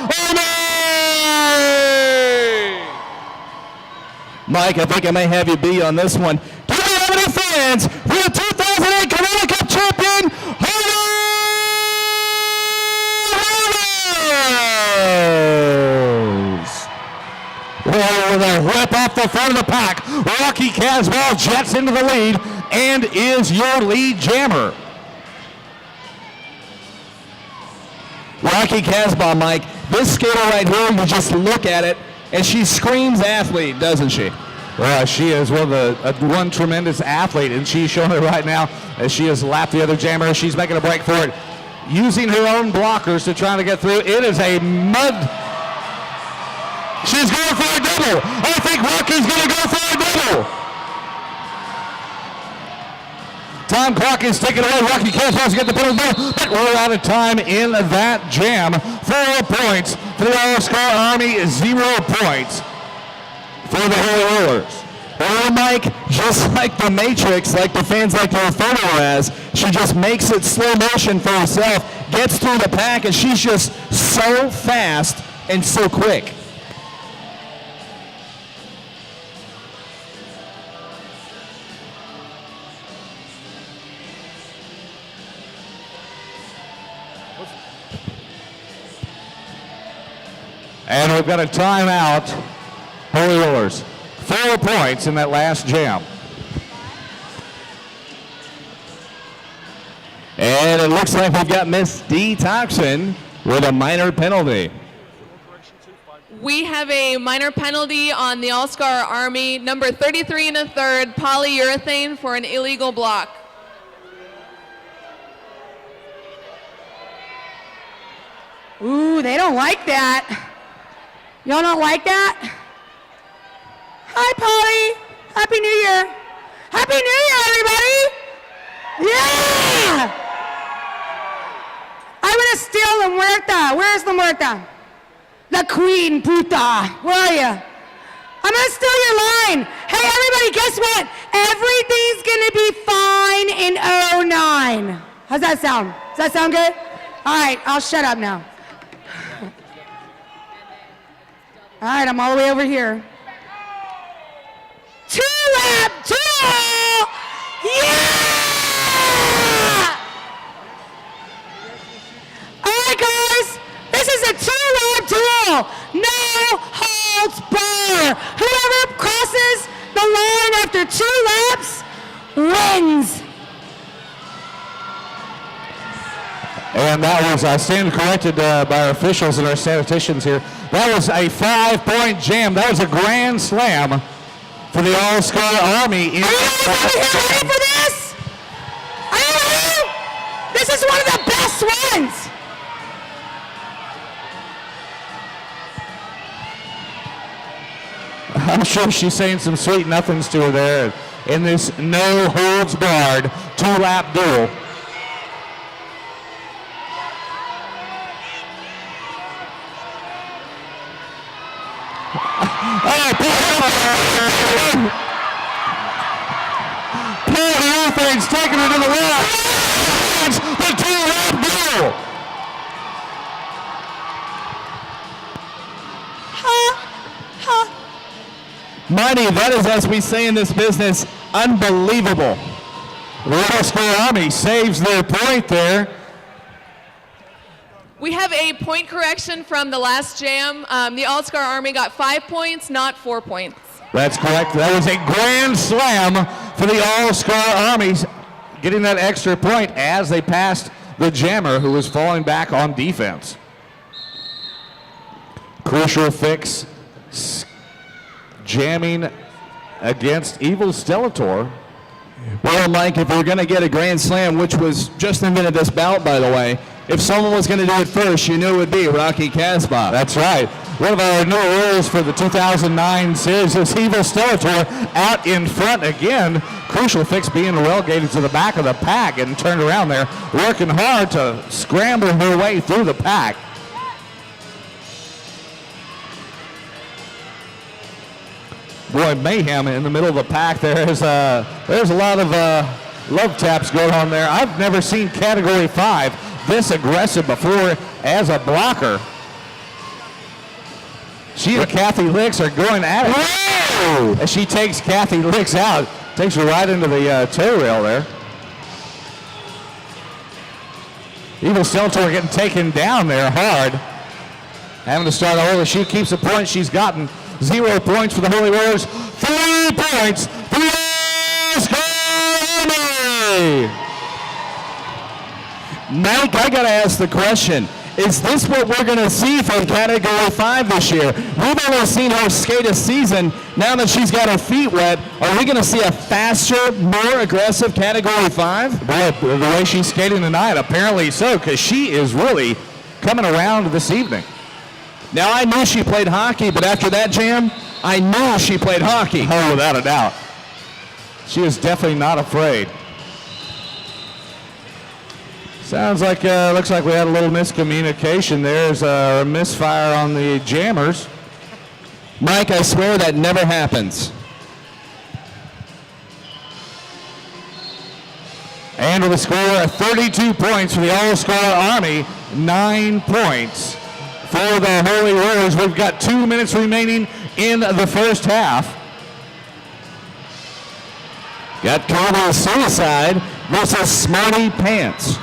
Army? Mike, I think I may have you beat on this one. Do we have any fans for the 2008 Corona Cup champion, Holy Rollers? Well, with a whip off the front of the pack, Rocky Casbah jets into the lead and is your lead jammer. Rocky Casbah, Mike, this skater right here, you just look at it, and she screams athlete, doesn't she? Well, she is one tremendous athlete, and she's showing it right now as she has lapped the other jammer. She's making a break for it, using her own blockers to try to get through. It is a mud. She's going for a double. I think Rocky's going to go for a double. Time clock is ticking away. Rocky Casbah to get the penalty, but we're out of time in that jam. 4 points for the All-Star Army, 0 points for the Holy Rollers. Well, Mike, just like the Matrix, like the fans like to refer to her as, she just makes it slow motion for herself, gets through the pack, and she's just so fast and so quick. And we've got a timeout. Holy Rollers, 4 points in that last jam. And it looks like we've got Miss D. Toxin with a minor penalty. We have a minor penalty on the All-Star Army, number 33 and a third, polyurethane for an illegal block. Ooh, they don't like that. Y'all don't like that? Hi, Polly. Happy New Year. Happy New Year, everybody. Yeah! I'm going to steal La Muerta. Where's La Muerta? La Queen, puta. Where are you? I'm gonna steal your line. Hey, everybody, guess what? Everything's gonna be fine in '09. How's that sound? Does that sound good? All right, I'll shut up now. All right, I'm all the way over here. 2-lap duel! Yeah! All right, guys, this is a 2-lap duel. No holds barred. Whoever crosses the line after 2 laps wins. And that was, I stand corrected by our officials and our statisticians here. That was a 5-point jam. That was a grand slam for the All-Star Army. Are you guys ready for this? Are you ready? This is one of the best ones. I'm sure she's saying some sweet nothings to her there in this no holds barred 2-lap duel. Polyurethane's taking her to the wall. It's the 2-lap duel. Mighty, that is, as we say in this business, unbelievable. The All-Star Army saves their point there. We have a point correction from the last jam. The All-Star Army got 5 points, not 4 points. That's correct. That was a grand slam for the All-Star Armies, getting that extra point as they passed the jammer who was falling back on defense. Crucial fix jamming against Evil Stellator. Well, Mike, if we're going to get a grand slam, which was just invented this bout, by the way, if someone was going to do it first, you knew it would be Rocky Casbah. That's right. One of our new rules for the 2009 series is Evil Stellator out in front again. Crucial fix being relegated to the back of the pack and turned around there, working hard to scramble her way through the pack. Boy, mayhem in the middle of the pack. There's a lot of love taps going on there. I've never seen Category 5 this aggressive before as a blocker. She and Kathy Licks are going at it. Whoa! As she takes Kathy Licks out, takes her right into the toe rail there. Evil Stellator getting taken down there hard. Having to start over. She keeps the point. She's gotten 0 points for the Holy Rollers. 3 points for the All-Star Army. Mike, I got to ask the question. Is this what we're going to see from Category 5 this year? We've only seen her skate a season. Now that she's got her feet wet, are we going to see a faster, more aggressive Category 5? Boy, the way she's skating tonight, apparently so, because she is really coming around this evening. Now, I knew she played hockey, but after that jam, I knew she played hockey. Oh, without a doubt. She is definitely not afraid. Sounds like, looks like we had a little miscommunication. There's a misfire on the jammers. Mike, I swear that never happens. And with a score of 32 points for the All-Star Army, 9 points for the Holy Rollers. We've got 2 minutes remaining in the first half. Got Carmel Suicide versus Smarty Pants.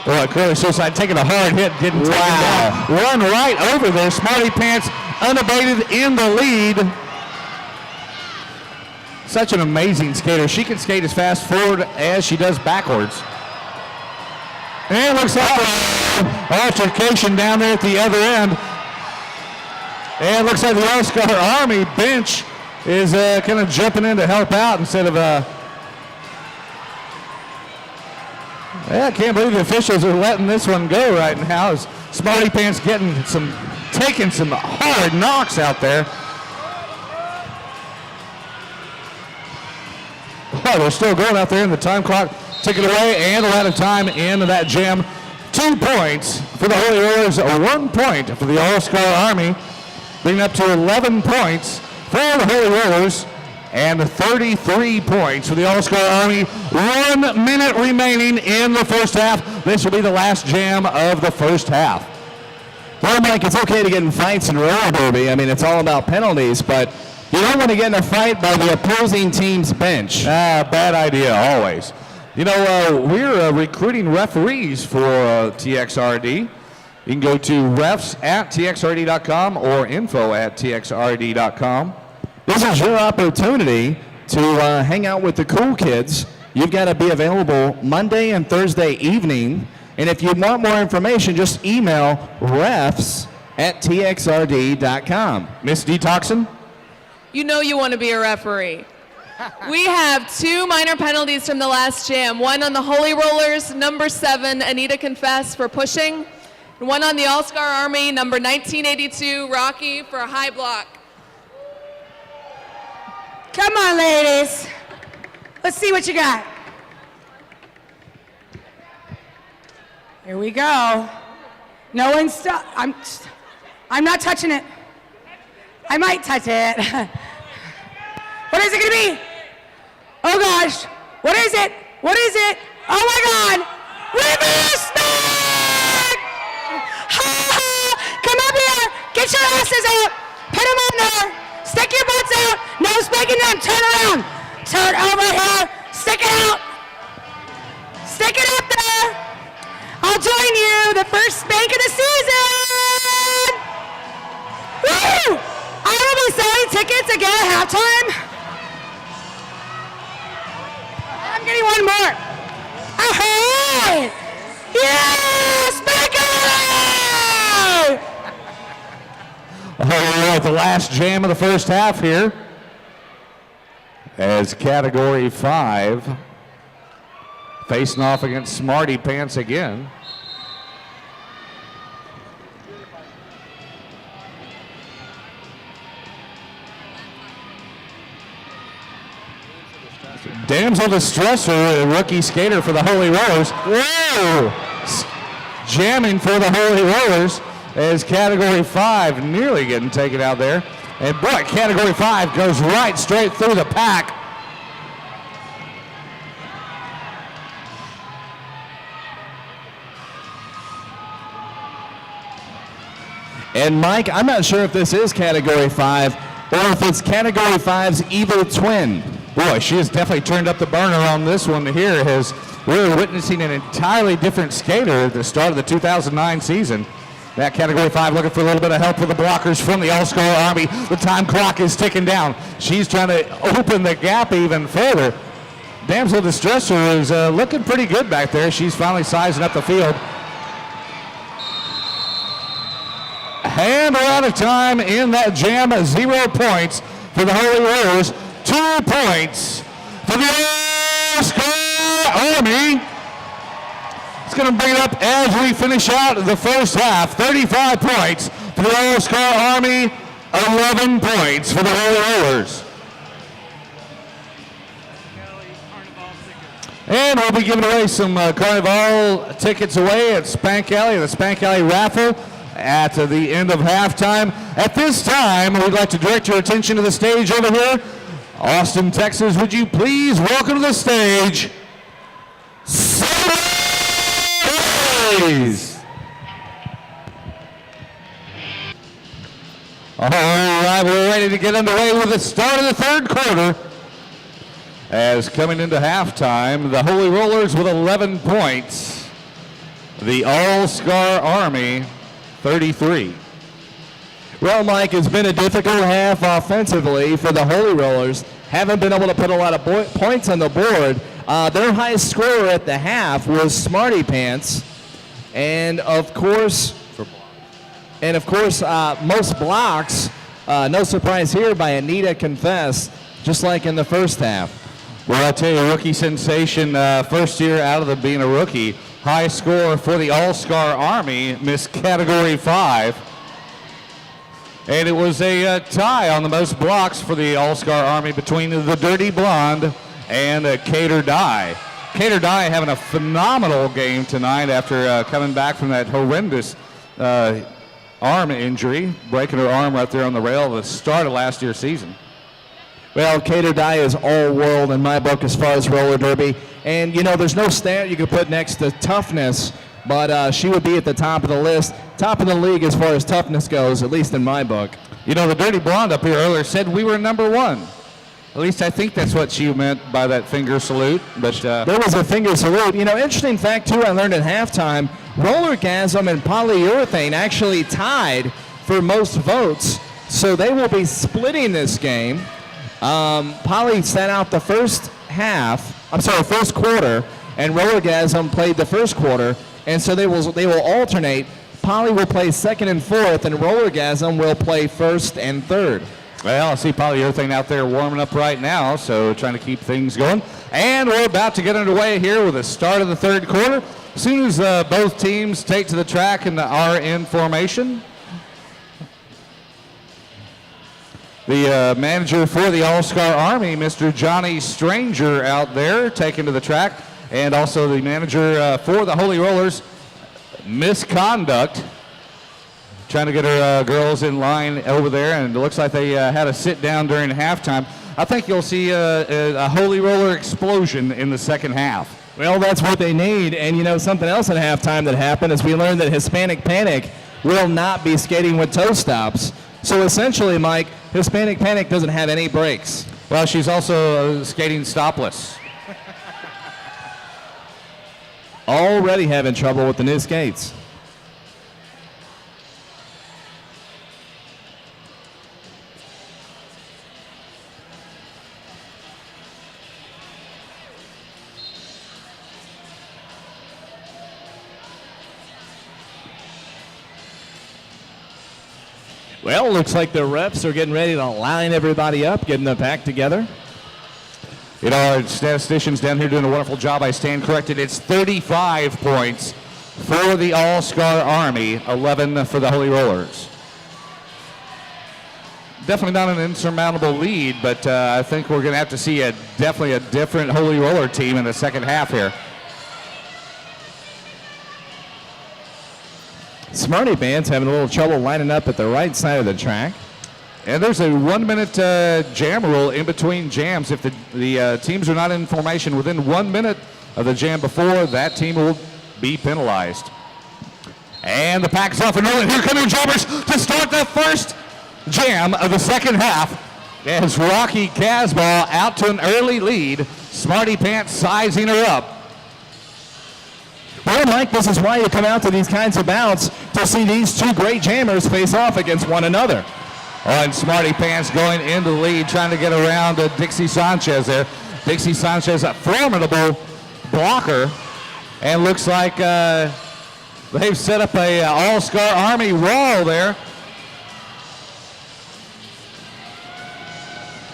Boy, Curly Suicide taking a hard hit, getting taken down. Run right over there. Smarty Pants unabated in the lead. Such an amazing skater. She can skate as fast forward as she does backwards. And it looks like altercation down there at the other end. And it looks like the All-Star Army bench is kind of jumping in to help out instead of I can't believe the officials are letting this one go right now as Smarty Pants taking some hard knocks out there. Oh, they're still going out there, and the time clock ticking away, and a lot of time into that jam. 2 2 points for the Holy Rollers, 1 point for the All-Star Army, bringing up to 11 points for the Holy Rollers and 33 points for the All-Star Army. 1 minute remaining in the first half. This will be the last jam of the first half. Well, Mike, it's okay to get in fights in roller derby. I mean, it's all about penalties, but you don't want to get in a fight by the opposing team's bench. Bad idea, always. You know, we're recruiting referees for TXRD. You can go to refs@txrd.com or info@txrd.com. This is your opportunity to hang out with the cool kids. You've got to be available Monday and Thursday evening. And if you want more information, just email refs@txrd.com. Miss Detoxin? You know you want to be a referee. We have 2 minor penalties from the last jam. One on the Holy Rollers, number 7, Anita Confess for pushing. And one on the All-Star Army, number 1982, Rocky for a high block. Come on, ladies. Let's see what you got. Here we go. No one stop. I'm not touching it. I might touch it. What is it gonna be? Oh gosh. What is it? What is it? Oh my God. Reverse back! Come up here. Get your asses out. Put them on there. Stick your butts out. No spanking them. Turn around. Turn over here. Stick it out. Stick it up there. I'll join you, the first spank of the season! Woo! I will be selling tickets again at halftime. I'm getting one more. Oh, hey! Yeah! Spank it! All right, the last jam of the first half here. As Category 5 facing off against Smarty Pants again. Damsel Distresser, a rookie skater for the Holy Rollers. Whoa! Jamming for the Holy Rollers as Category 5 nearly getting taken out there. And boy, Category 5 goes right straight through the pack. And Mike, I'm not sure if this is Category 5 or if it's Category 5's evil twin. Boy, she has definitely turned up the burner on this one here, as we're witnessing an entirely different skater at the start of the 2009 season. That Category 5 looking for a little bit of help with the blockers from the All-Star Army. The time clock is ticking down. She's trying to open the gap even further. Damsel Distresser is looking pretty good back there. She's finally sizing up the field. And we're out of time in that jam. 0 points for the Holy Rollers. 2 points for the All-Star Army. It's going to bring it up as we finish out the first half. 35 points for the All-Star Army. 11 points for the Holy Rollers. And we'll be giving away some Carnival tickets away at Spank Alley, the Spank Alley raffle, at the end of halftime. At this time, we'd like to direct your attention to the stage over here. Austin, Texas, would you please welcome to the stage, Sundays. All right, we're ready to get underway with the start of the third quarter. As coming into halftime, the Holy Rollers with 11 points. The All-Star Army, 33. Well, Mike, it's been a difficult half offensively for the Holy Rollers. Haven't been able to put a lot of points on the board. Their highest scorer at the half was Smarty Pants. And of course, most blocks, no surprise here, by Anita Confess, just like in the first half. Well, I tell you, rookie sensation, first year out of being a rookie. High score for the All-Star Army, Miss Category 5. And it was a tie on the most blocks for the All-Star Army between the Dirty Blonde and Cater Dye. Cater Dye having a phenomenal game tonight after coming back from that horrendous arm injury, breaking her arm right there on the rail at the start of last year's season. Well, Cater Dye is all world in my book as far as roller derby. And, you know, there's no stat you could put next to toughness, but she would be at the top of the list, top of the league as far as toughness goes, at least in my book. You know, the Dirty Blonde up here earlier said we were number one. At least I think that's what she meant by that finger salute. But there was a finger salute. You know, interesting fact, too, I learned at halftime, Rollergasm and Polyurethane actually tied for most votes, so they will be splitting this game. Poly sat out the first quarter, and Rollergasm played the first quarter, and so they will alternate. Poly will play second and fourth, and Rollergasm will play first and third. Well, I see Polyurethane out there warming up right now, so trying to keep things going. And we're about to get underway here with the start of the third quarter. As soon as both teams take to the track and are in formation, the manager for the All-Star Army, Mr. Johnny Stranger, out there taking to the track, and also the manager for the Holy Rollers, Misconduct, trying to get her girls in line over there, and it looks like they had a sit down during halftime. I think you'll see a Holy Roller explosion in the second half. Well, that's what they need. And, you know, something else at halftime that happened is we learned that Hispanic Panic will not be skating with toe stops. So essentially, Mike, Hispanic Panic doesn't have any brakes. Well, she's also skating stopless. Already having trouble with the new skates. Well, looks like the reps are getting ready to line everybody up, getting the pack together. You know, our statisticians down here doing a wonderful job. I stand corrected. It's 35 points for the All-Star Army, 11 for the Holy Rollers. Definitely not an insurmountable lead, but I think we're going to have to see definitely a different Holy Roller team in the second half here. Smarty Pants having a little trouble lining up at the right side of the track. And there's a 1 minute jam rule in between jams. If the teams are not in formation within 1 minute of the jam before, that team will be penalized. And the pack is off and rolling. Here come your jammers to start the first jam of the second half. As Rocky Casbah out to an early lead. Smarty Pants sizing her up. Well, Mike, this is why you come out to these kinds of bouts, to see these two great jammers face off against one another. Oh, and Smarty Pants going into the lead, trying to get around Dixie Sanchez there. Dixie Sanchez, a formidable blocker, and looks like they've set up a All-Star Army wall there.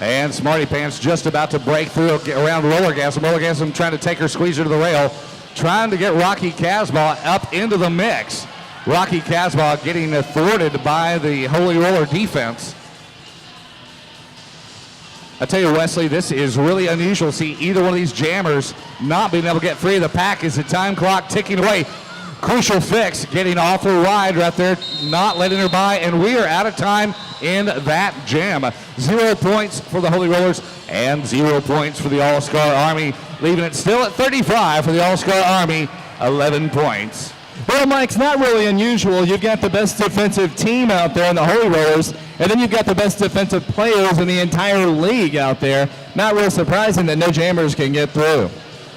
And Smarty Pants just about to break through around Rollergasm. Rollergasm trying to take her, squeeze her to the rail, trying to get Rocky Casbah up into the mix. Rocky Casbah getting thwarted by the Holy Roller defense. I tell you, Wesley, this is really unusual to see either one of these jammers not being able to get free of the pack as the time clock ticking away. Crucial Fix getting awful wide right there, not letting her by, and we are out of time in that jam. 0 points for the Holy Rollers and 0 points for the All-Star Army, leaving it still at 35 for the All-Star Army, 11 points. Well, Mike, it's not really unusual. You've got the best defensive team out there in the Holy Rollers, and then you've got the best defensive players in the entire league out there. Not real surprising that no jammers can get through.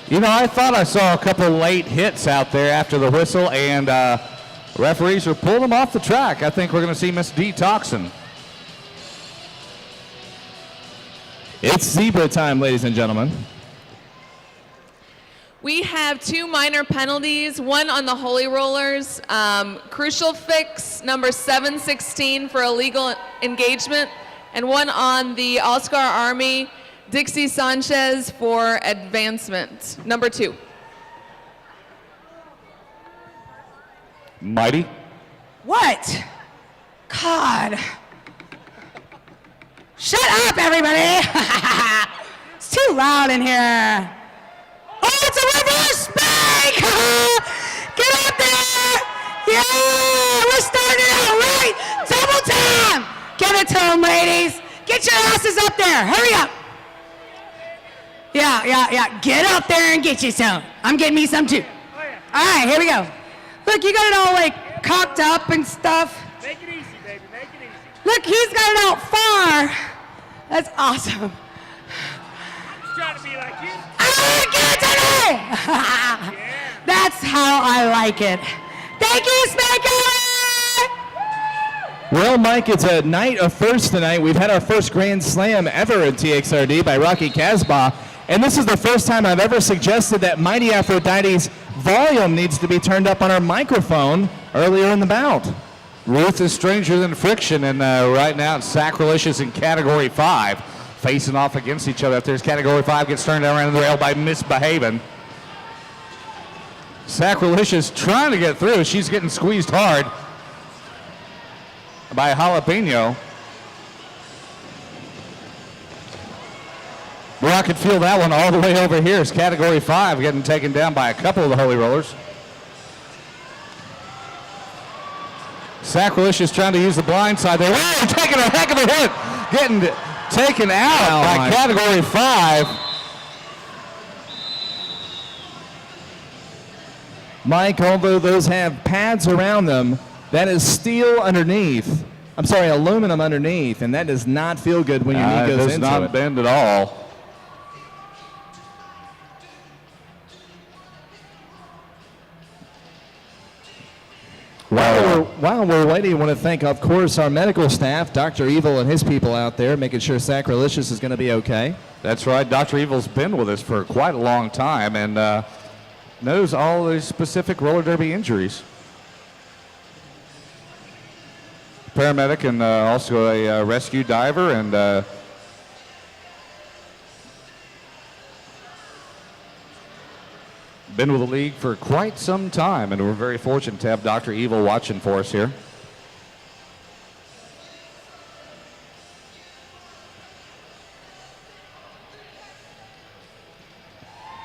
You know, I thought I saw a couple late hits out there after the whistle, and referees are pulling them off the track. I think we're going to see Miss Detoxin. It's zebra time, ladies and gentlemen. We have 2 minor penalties, one on the Holy Rollers, Crucial Fix, number 716 for illegal engagement, and one on the All-Star Army, Dixie Sanchez for advancement, number 2. Mighty. What? God. Shut up, everybody. It's too loud in here. Oh, it's a red tone, ladies. Get your asses up there. Hurry up. Yeah. Get up there and get you some. I'm getting me some too. All right, here we go. Look, you got it all like cocked up and stuff. Make it easy, baby. Make it easy. Look, he's got it out far. That's awesome. Just trying to be like you. Give it to me! That's how I like it. Thank you, Spanker! Well, Mike, it's a night of firsts tonight. We've had our first Grand Slam ever at TXRD by Rocky Casbah, and this is the first time I've ever suggested that Mighty Aphrodite's volume needs to be turned up on our microphone earlier in the bout. Ruth is stranger than friction, and right now it's Sacrilicious in Category 5, facing off against each other. If there's Category 5 gets turned around the rail by misbehaving. Sacrilicious trying to get through. She's getting squeezed hard by Jalapeno. Well, I could feel that one all the way over here. It's Category 5 getting taken down by a couple of the Holy Rollers. Sacrilicious trying to use the blind side there. Whoa, taking a heck of a hit. Getting taken out by Category 5. Mike, although those have pads around them, that is steel underneath. I'm sorry, aluminum underneath, and that does not feel good when your knee goes into it. It does not bend at all. While we're waiting, I want to thank, of course, our medical staff, Dr. Evil and his people out there, making sure Sacrilicious is going to be okay. That's right. Dr. Evil's been with us for quite a long time and knows all the specific roller derby injuries. Paramedic and also a rescue diver, and been with the league for quite some time, and we're very fortunate to have Dr. Evil watching for us here.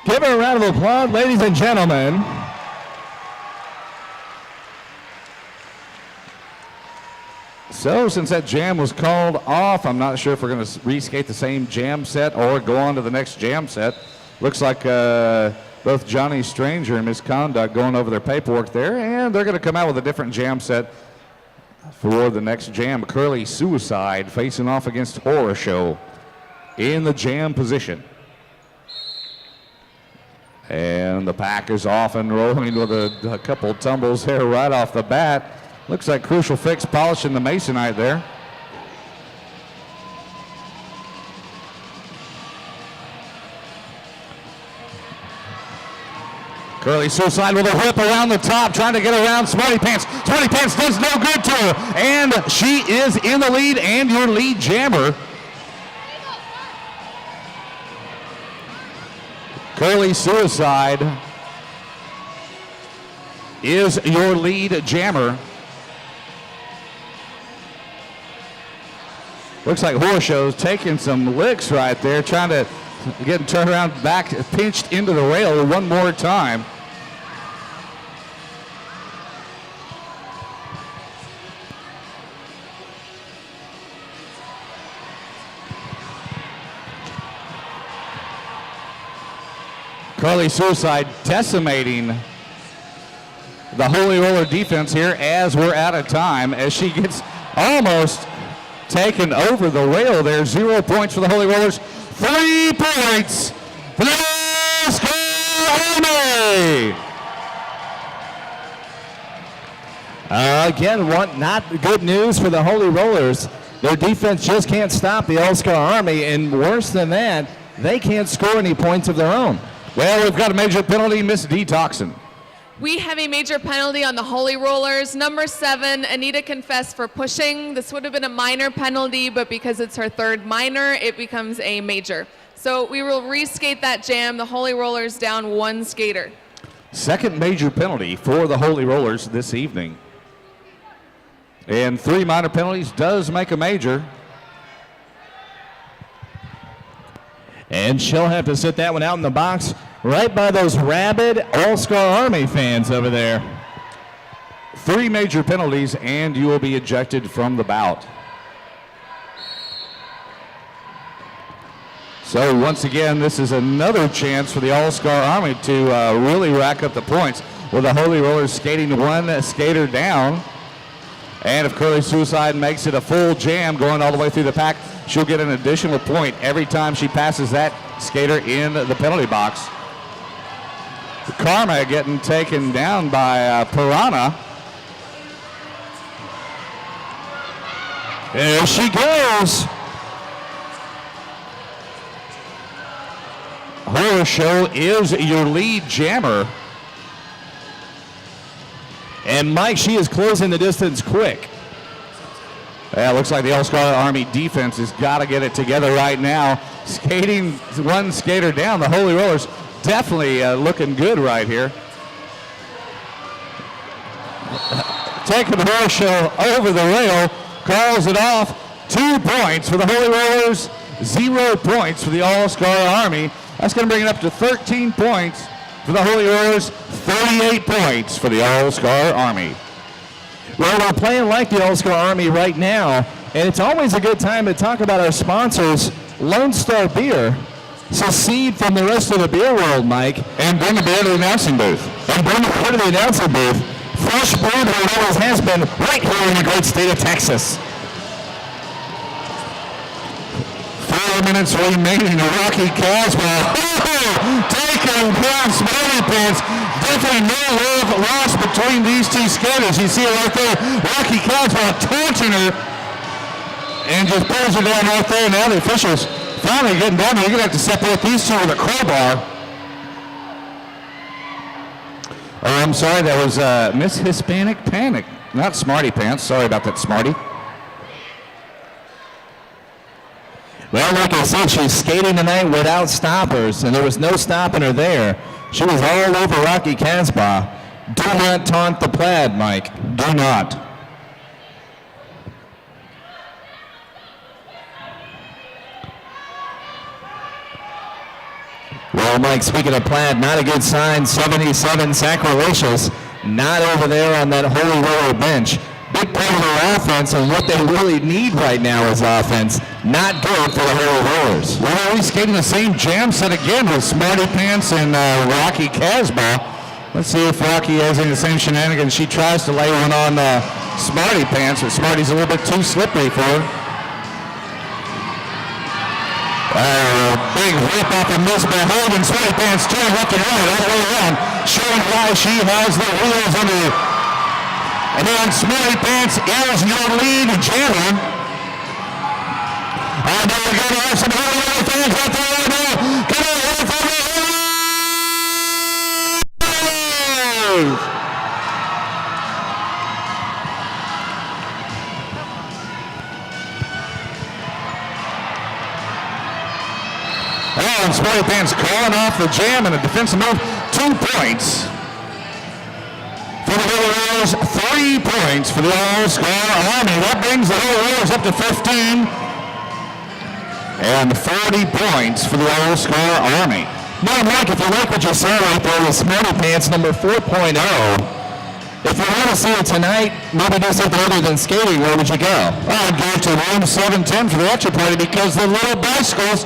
Give her a round of applause, ladies and gentlemen. So since that jam was called off, I'm not sure if we're going to reskate the same jam set or go on to the next jam set. Looks like both Johnny Stranger and Misconduct going over their paperwork there, and they're going to come out with a different jam set for the next jam. Curly Suicide facing off against Horror Show in the jam position. And the pack is off and rolling with a couple tumbles there right off the bat. Looks like Crucial Fix polishing the Masonite there. Curly Suicide with a whip around the top, trying to get around Smarty Pants. Smarty Pants does no good to her, and she is in the lead and your lead jammer. Curly Suicide is your lead jammer. Looks like Horror Show's taking some licks right there, trying to get turned around back, pinched into the rail one more time. Curly Suicide decimating the Holy Roller defense here as we're out of time, as she gets almost taken over the rail there. 0 points for the Holy Rollers. 3 points for the Army. Again, not good news for the Holy Rollers. Their defense just can't stop the All-Star Army, and worse than that, they can't score any points of their own. Well, we've got a major penalty, Miss Detoxin. We have a major penalty on the Holy Rollers. Number 7, Anita confessed for pushing. This would have been a minor penalty, but because it's her third minor, it becomes a major. So we will reskate that jam. The Holy Rollers down 1 skater. Second major penalty for the Holy Rollers this evening. And 3 minor penalties does make a major. And she'll have to sit that one out in the box right by those rabid All-Star Army fans over there. 3 major penalties, and you will be ejected from the bout. So once again, this is another chance for the All-Star Army to really rack up the points with the Holy Rollers skating one skater down. And if Curly Suicide makes it a full jam going all the way through the pack, she'll get an additional point every time she passes that skater in the penalty box. Karma getting taken down by Piranha. There she goes. Horror Show is your lead jammer. And Mike, she is closing the distance quick. Yeah, looks like the All-Star Army defense has got to get it together right now. Skating one skater down, the Holy Rollers definitely looking good right here. Taking the Horror Show over the rail, calls it off. 2 points for the Holy Rollers, 0 points for the All-Star Army. That's going to bring it up to 13 points for the Holy Rollers, 38 points for the All-Star Army. Well, we're playing like the All-Star Army right now, and it's always a good time to talk about our sponsors, Lone Star Beer. Secede from the rest of the beer world, Mike. And bring the beer to the announcing booth. And bring the beer to the announcing booth. Fresh beer that it always has been right here in the great state of Texas. 4 minutes remaining. Rocky Caswell taking down Smarty Pants. Definitely no love lost between these two skaters. You see it right there. Rocky Caswell taunting her and just pulls her down right there. Now the officials finally getting down there. You're going to have to separate these two with a crowbar. Oh, I'm sorry. That was Miss Hispanic Panic. Not Smarty Pants. Sorry about that, Smarty. Well, like I said, she's skating tonight without stoppers, and there was no stopping her there. She was all over Rocky Casbah. Do not taunt the plaid, Mike. Do not. Well, Mike, speaking of plaid, not a good sign. 77 sacrilegious, not over there on that Holy Roller bench. Big part of their offense, and what they really need right now is offense. Not good for the Holy Rollers. Well, we skating the same jam set again with Smarty Pants and Rocky Casbah. Let's see if Rocky has any of the same shenanigans. She tries to lay one on Smarty Pants, but Smarty's a little bit too slippery for her. Big whip off of Miss Beholden. Smarty Pants turn left and right all the way around, showing why she has the wheels under. And then Smarty Pants is your lead jammer. I know we're going to have some Holy Roller fans out there right now. Come on, Holy Rollers! And Smarty Pants calling off the jam and a defensive move. 2 points for the Holy Rollers, 3 points for the All-Star Army. That brings the Holy Rollers up to 15. And 40 points for the All-Star Army. Now, Mike, if you like what you saw right there with Smarty Pants number 4.0, if you want to see it tonight, maybe do something other than skating, where would you go? I'd go to room 710 for the extra party because the little bicycles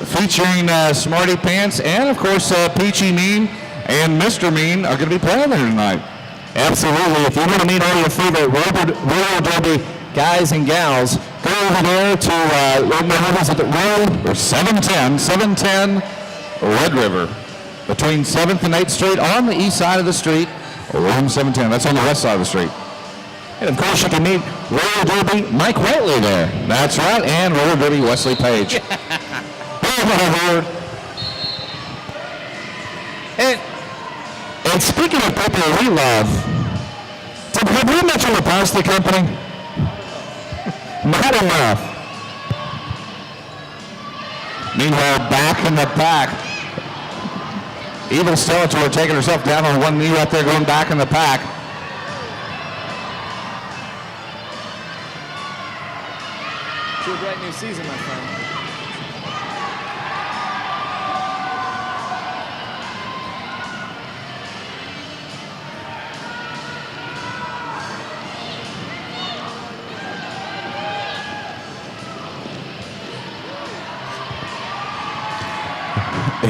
featuring Smarty Pants and, of course, Peachy Mean and Mr. Mean are going to be playing there tonight. Absolutely. If you want to meet all your favorite roller derby guys and gals, go over there to room 710 Red River, between 7th and 8th Street on the east side of the street. Room 710. That's on the west side of the street. And of course, you can meet roller derby Mike Whiteley there. That's right, and roller derby Wesley Page. And speaking of people we love, have we mentioned the pasta company? Not enough. Meanwhile, back in the pack, Evil Skeletor taking herself down on one knee right there, going back in the pack. To a great new season, my friend.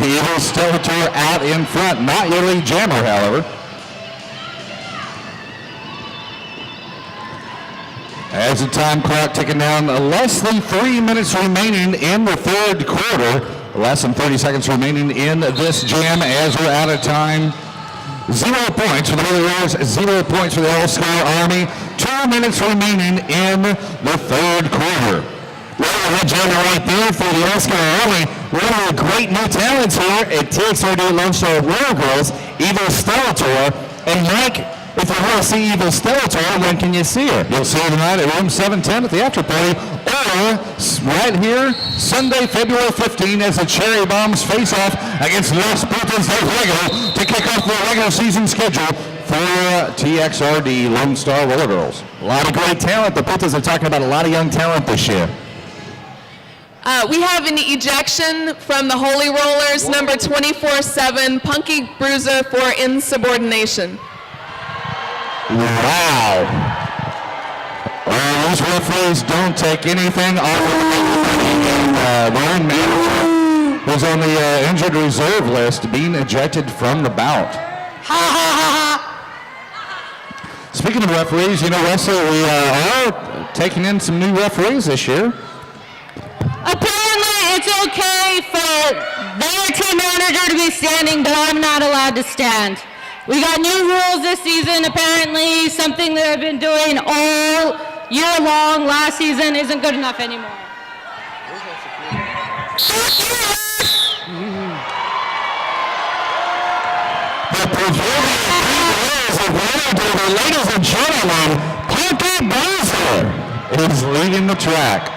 Evil Stellator out in front. Not your lead jammer, however. As the time clock ticking down, less than 3 minutes remaining in the third quarter. Less than 30 seconds remaining in this jam as we're out of time. 0 points for the Holy Rollers, 0 points for the All-Star Army. 2 minutes remaining in the third quarter. Well, that jammer right there for the All-Star Army. One of the great new talents here at TXRD Lone Star Royal Girls, Evil Stellator. And Mike, if you want to see Evil Stellator, when can you see her? You'll see her tonight at room 710 at the after party, or right here, Sunday, February 15, as the Cherry Bombs face off against Los Putas del Fuego to kick off the regular season schedule for TXRD Lone Star Roller Girls. A lot of great talent. The Putas are talking about a lot of young talent this year. We have an ejection from the Holy Rollers, number 24-7, Punky Bruiser for insubordination. Wow. These referees don't take anything off of the Ryan Manager, who's on the injured reserve list, being ejected from the bout. Speaking of referees, you know, Wesley, we are taking in some new referees this year. Apparently, it's okay for their team manager to be standing, but I'm not allowed to stand. We got new rules this season, apparently. Something that I've been doing all year long last season isn't good enough anymore. The proverbial rules of Roller, ladies and gentlemen, Punky Bruiser is leading the track.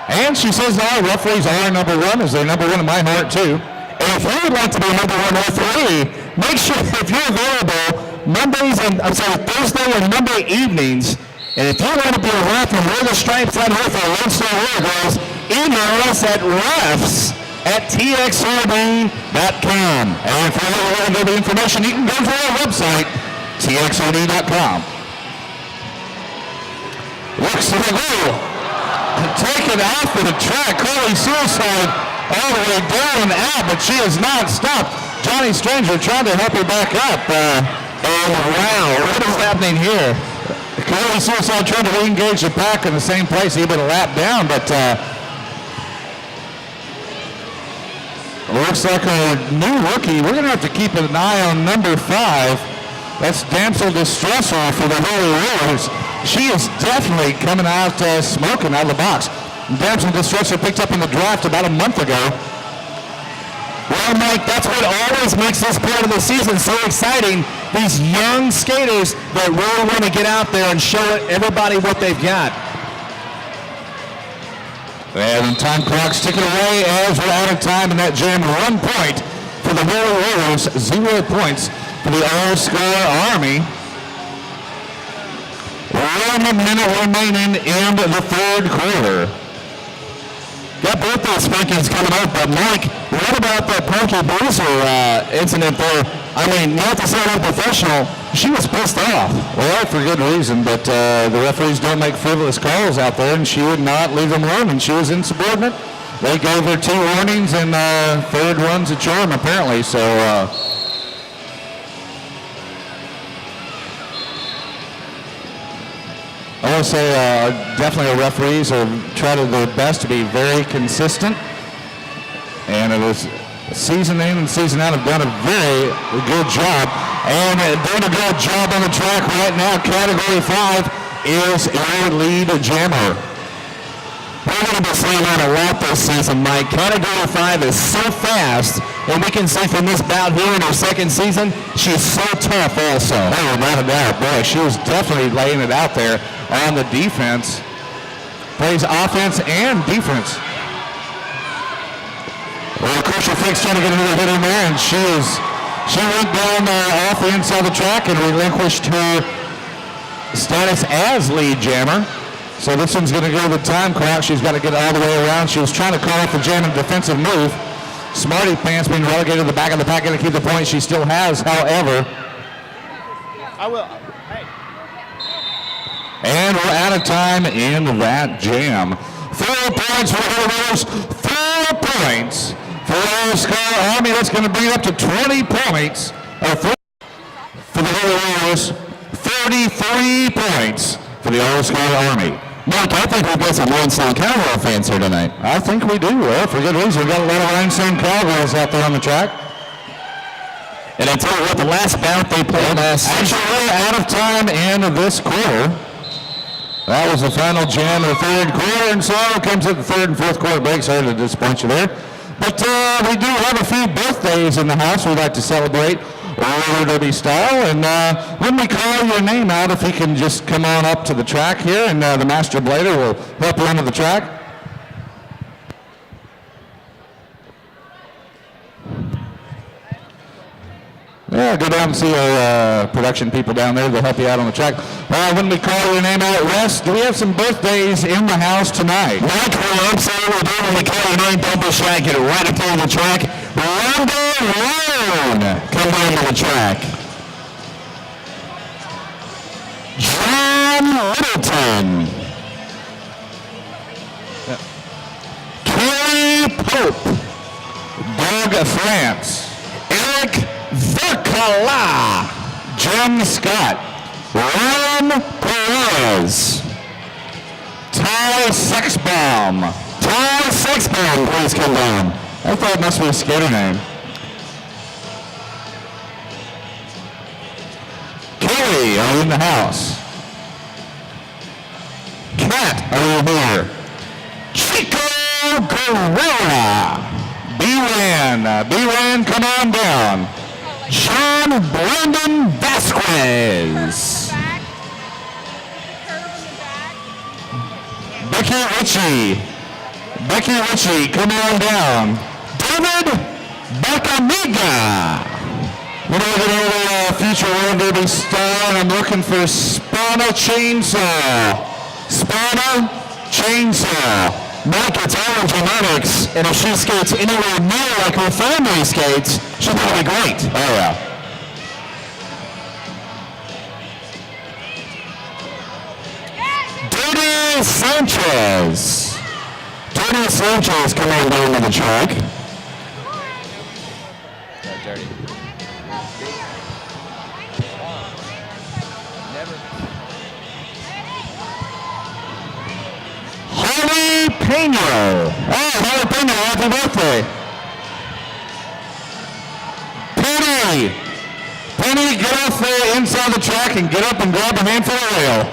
And she says our referees are number one, as they're number one in my heart too. And if you would like to be number one referee, make sure if you're available Thursday and Monday evenings, and if you want to be a ref and wear the stripes right here for the Lone Star Roller Girls, email us at refs@txrd.com. And for all the information, you can go to our website, txrd.com. Looks like taken off of the track, Carly Suicide all the way down and out, but she has not stopped. Johnny Stranger trying to help her back up. Wow, what is happening here? Carly Suicide trying to re-engage the pack in the same place, even a lap down, but looks like a new rookie. We're going to have to keep an eye on number 5. That's Damsel Distressor for the Holy Rollers. She is definitely coming out smoking out of the box. Damsel Distressor picked up in the draft about a month ago. Well, Mike, that's what always makes this part of the season so exciting. These young skaters that really want to get out there and show everybody what they've got. And the time clock's ticking away as we're out of time in that jam. 1 point for the Holy Rollers, 0 points for the All-Star Army. 1 minute remaining in the third quarter. Got both those spankings coming up, but Mike, what about that Punky Bruiser incident there? I mean, not to sound unprofessional, she was pissed off. Well, for good reason, but the referees don't make frivolous calls out there, and she would not leave them alone, and she was insubordinate. They gave her 2 warnings, and third one's a charm, apparently, so... I want to say definitely our referees are trying their best to be very consistent. And it is season in and season out have done a very good job. And doing a good job on the track right now. Category 5 is our lead jammer. We're going to be seeing that a lot this season, Mike. Category 5 is so fast, and we can see from this bout here in her second season, she's so tough also. Oh, not a doubt. Boy, she was definitely laying it out there on the defense. Plays offense and defense. Well, Crucial Fix trying to get another hit in there, and she went down off the inside of the track and relinquished her status as lead jammer. So this one's going to go to the time clock. She's got to get all the way around. She was trying to call off the jam and defensive move. Smarty Pants being relegated to the back of the pack, going to keep the point she still has, however. I will. Hey. And we're out of time in that jam. 4 points for the Rollers, 4 points For the All-Star Army, that's going to bring up to 20 points. For the Holy Rollers, 33 points for the All-Star Army. Mike, I think we've got some Limestone Cowgirl fans here tonight. I think we do. Well, for good reason. We've got a lot of Limestone Cowgirls out there on the track. And I tell you what, the last bout they played last Actually, out of time in this quarter. That was the final jam of the third quarter, and so comes at the third and fourth quarter break. Sorry to disappoint you there. But we do have a few birthdays in the house we'd like to celebrate roller derby style. And when we call your name out, if you can just come on up to the track here, and the Master Blader will help you onto the track. Yeah, go down and see our production people down there. They'll help you out on the track. When we call your name out, Wes, do we have some birthdays in the house tonight? Mike, I'm sorry we're doing when we call your name. Don't be shy. Get it right up on the track. Rhonda Roan, come down to the track. John Littleton. Kerry Pope. Doug France. Eric Verkala. Jim Scott. Ron Perez. Ty Sexbaum. Ty Sexbaum, please come down. I thought it must be a skater name. Kelly, are you in the house? Kat, are you here? Chico Guerrera. B-Ran, come on down. John Brandon Vasquez. Becky Ritchie, come on down. David Bacaniga. We're going to get over the future roller derby star, and I'm looking for Spana Chainsaw. Spana Chainsaw. Mike, it's all genetics, and if she skates anywhere near like her family skates, she'll probably be great. Oh, yeah. Dirty Sanchez. Dirty Sanchez coming down to the track. Dirty. Holly Pena. Oh, Holly Pena, happy birthday. Penny, get off there inside the track and get up and grab a handful of rail.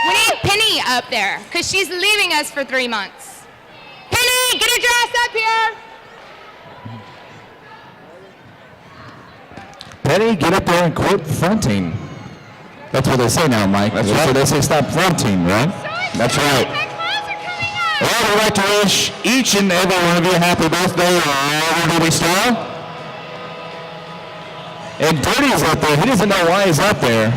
We need Penny up there, because she's leaving us for 3 months. Penny, get your ass up here! Penny, get up there and quit fronting. That's what they say now, Mike. That's right. right. They say stop fronting, right? That's right. My claws are coming out! Well, we'd like to wish each and every one of you a happy birthday on Roller Derby style. And Dirty's up there. He doesn't know why he's up there.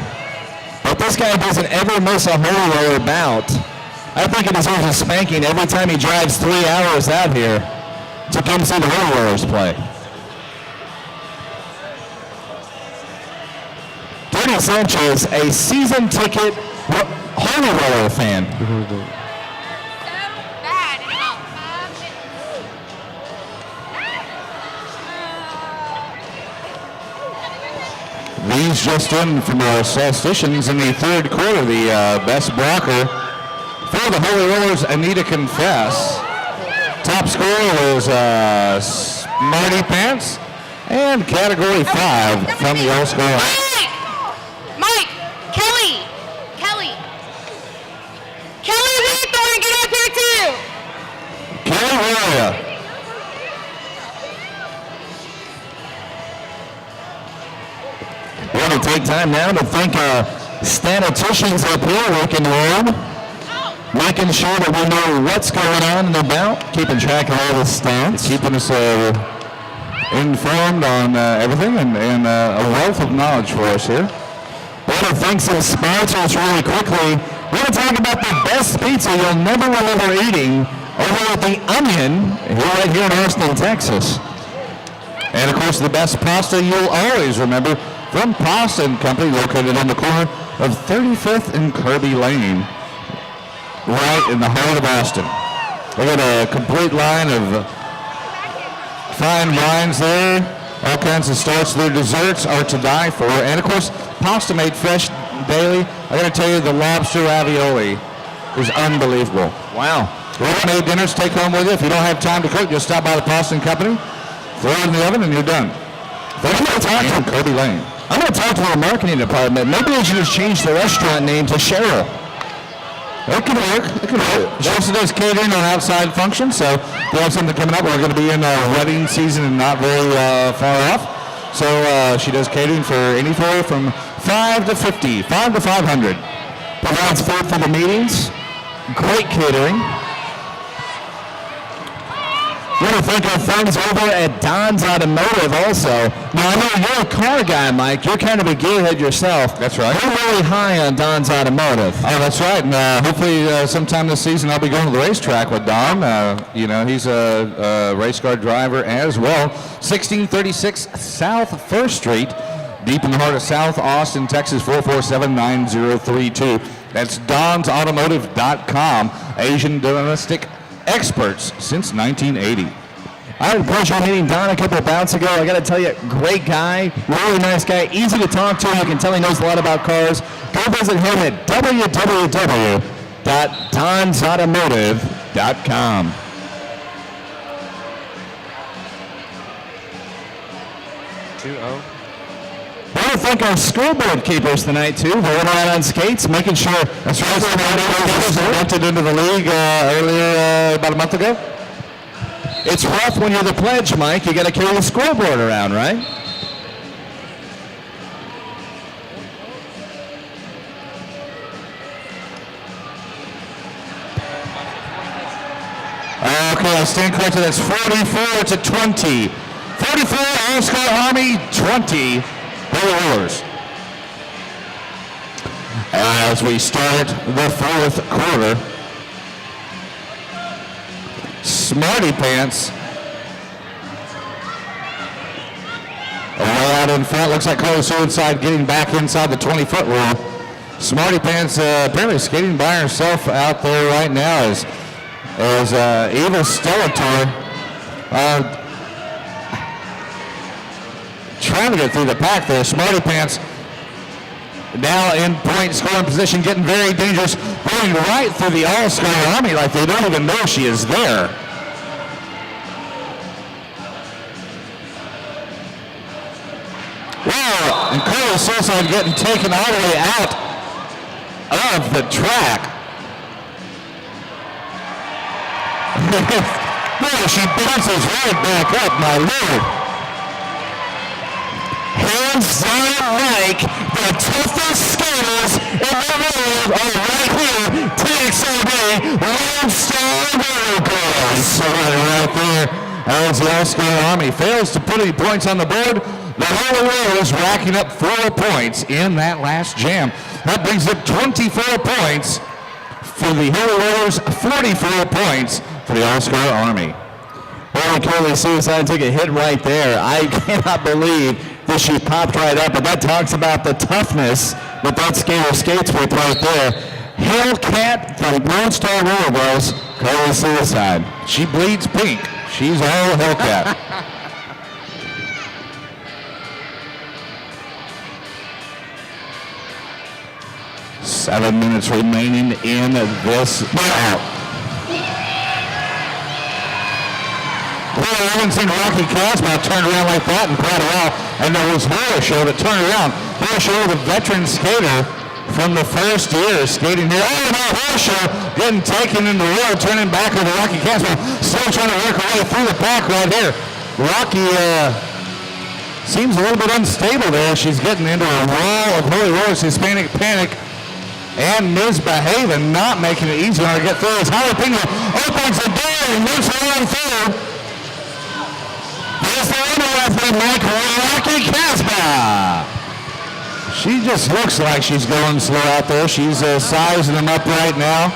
But this guy doesn't ever miss a holy roller bout. I think he deserves a spanking every time he drives 3 hours out here to come see the holy rollers play. Dirty Sanchez, a season ticket holy roller fan. These just in from our statisticians in the third quarter. The best blocker for the Holy Rollers, Anita Confess. Top scorer was Smarty Pants. And category 5 from the All Score. Mike! Kelly! Kelly Hawthorne, get up here too! Kelly Warrior. We want to take time now to thank our statisticians up here working the room, making sure that we know what's going on in the bout, keeping track of all the stats. Keeping us informed on everything and a wealth of knowledge for us here. We want to thank some sponsors really quickly. We want to talk about the best pizza you'll never remember eating over at the Onion, right here in Austin, Texas. And of course, the best pasta you'll always remember from Pasta & Company, located on the corner of 35th and Kirby Lane, right in the heart of Austin. We got a complete line of fine wines there. All kinds of starts. Their desserts are to die for. And of course, pasta made fresh daily. I got to tell you, the lobster ravioli is unbelievable. Wow. Ready-made dinners, take home with you. If you don't have time to cook, just stop by the Pasta and Company, throw it in the oven, and you're done. And Kirby Lane. I'm going to talk to our marketing department. Maybe they should just change the restaurant name to Cheryl. It can work. It can work. She also does catering on outside functions, so we have something coming up. We're going to be in wedding season and not very far off. So she does catering for anywhere from 5 to 50, 5 to 500. Provides food for the meetings. Great catering. I want to thank our friends over at Don's Automotive also. Now, I know you're a car guy, Mike. You're kind of a gearhead yourself. That's right. You're really high on Don's Automotive. Oh, that's right. And hopefully sometime this season I'll be going to the racetrack with Don. He's a race car driver as well. 1636 South 1st Street, deep in the heart of South Austin, Texas, 447-9032. That's Don'sAutomotive.com. Asian domestic experts since 1980. I had the pleasure of meeting Don a couple of bouts ago. I got to tell you, great guy, really nice guy, easy to talk to. You can tell he knows a lot about cars. Go visit him at www.donsautomotive.com. I want to thank our scoreboard keepers tonight, too. They're around on skates, making sure. That's right. Was entered into the league earlier about a month ago. It's rough when you're the pledge, Mike. You got to carry the scoreboard around, right? Okay, I stand corrected. That's 44 to 20. 44 All-Star Army, 20 Holy Rollers. As we start the fourth quarter, Smarty Pants way out in front. Looks like Carly Suicide getting back inside the 20-foot rule. Smarty Pants apparently skating by herself out there right now as Evil Stellator trying to get through the pack there. Smarty Pants now in point scoring position, getting very dangerous, going right through the All-Star Army like they don't even know she is there. Wow, and Carly Suicide getting taken all the way out of the track. Boy, she bounces right back up, my lord. Hands down, Mike, the toughest skaters in the world are right here. TXRD, Lone Star Roller Girls. So right there, as the All-Star Army fails to put any points on the board, the Holy Rollers racking up 4 points in that last jam. That brings up 24 points for the Holy Rollers, 44 points for the All-Star Army. Well, Carly Suicide took a hit right there. I cannot believe that she popped right up, but that talks about the toughness that skater skates with right there. Hellcat from Lone Star Roller Girls, Carly Suicide. She bleeds pink. She's all Hellcat. Seven minutes remaining in this bout. Well, I haven't seen Rocky Casbah turn around like that in quite a while. And there was Horoshow that turned around. Horoshow, the veteran skater from the first year skating here. Oh, no, Horoshow getting taken in the wheel, turning back over Rocky Casbah. Still trying to work her way through the pack right here. Rocky seems a little bit unstable there. She's getting into a wall of Holy Rollers, Hispanic Panic, and misbehaving, not making it easy on her to get through. As Jalapeno opens the door and moves her on through. There's the winner after Mike Rocky Casbah. She just looks like she's going slow out there. She's sizing them up right now.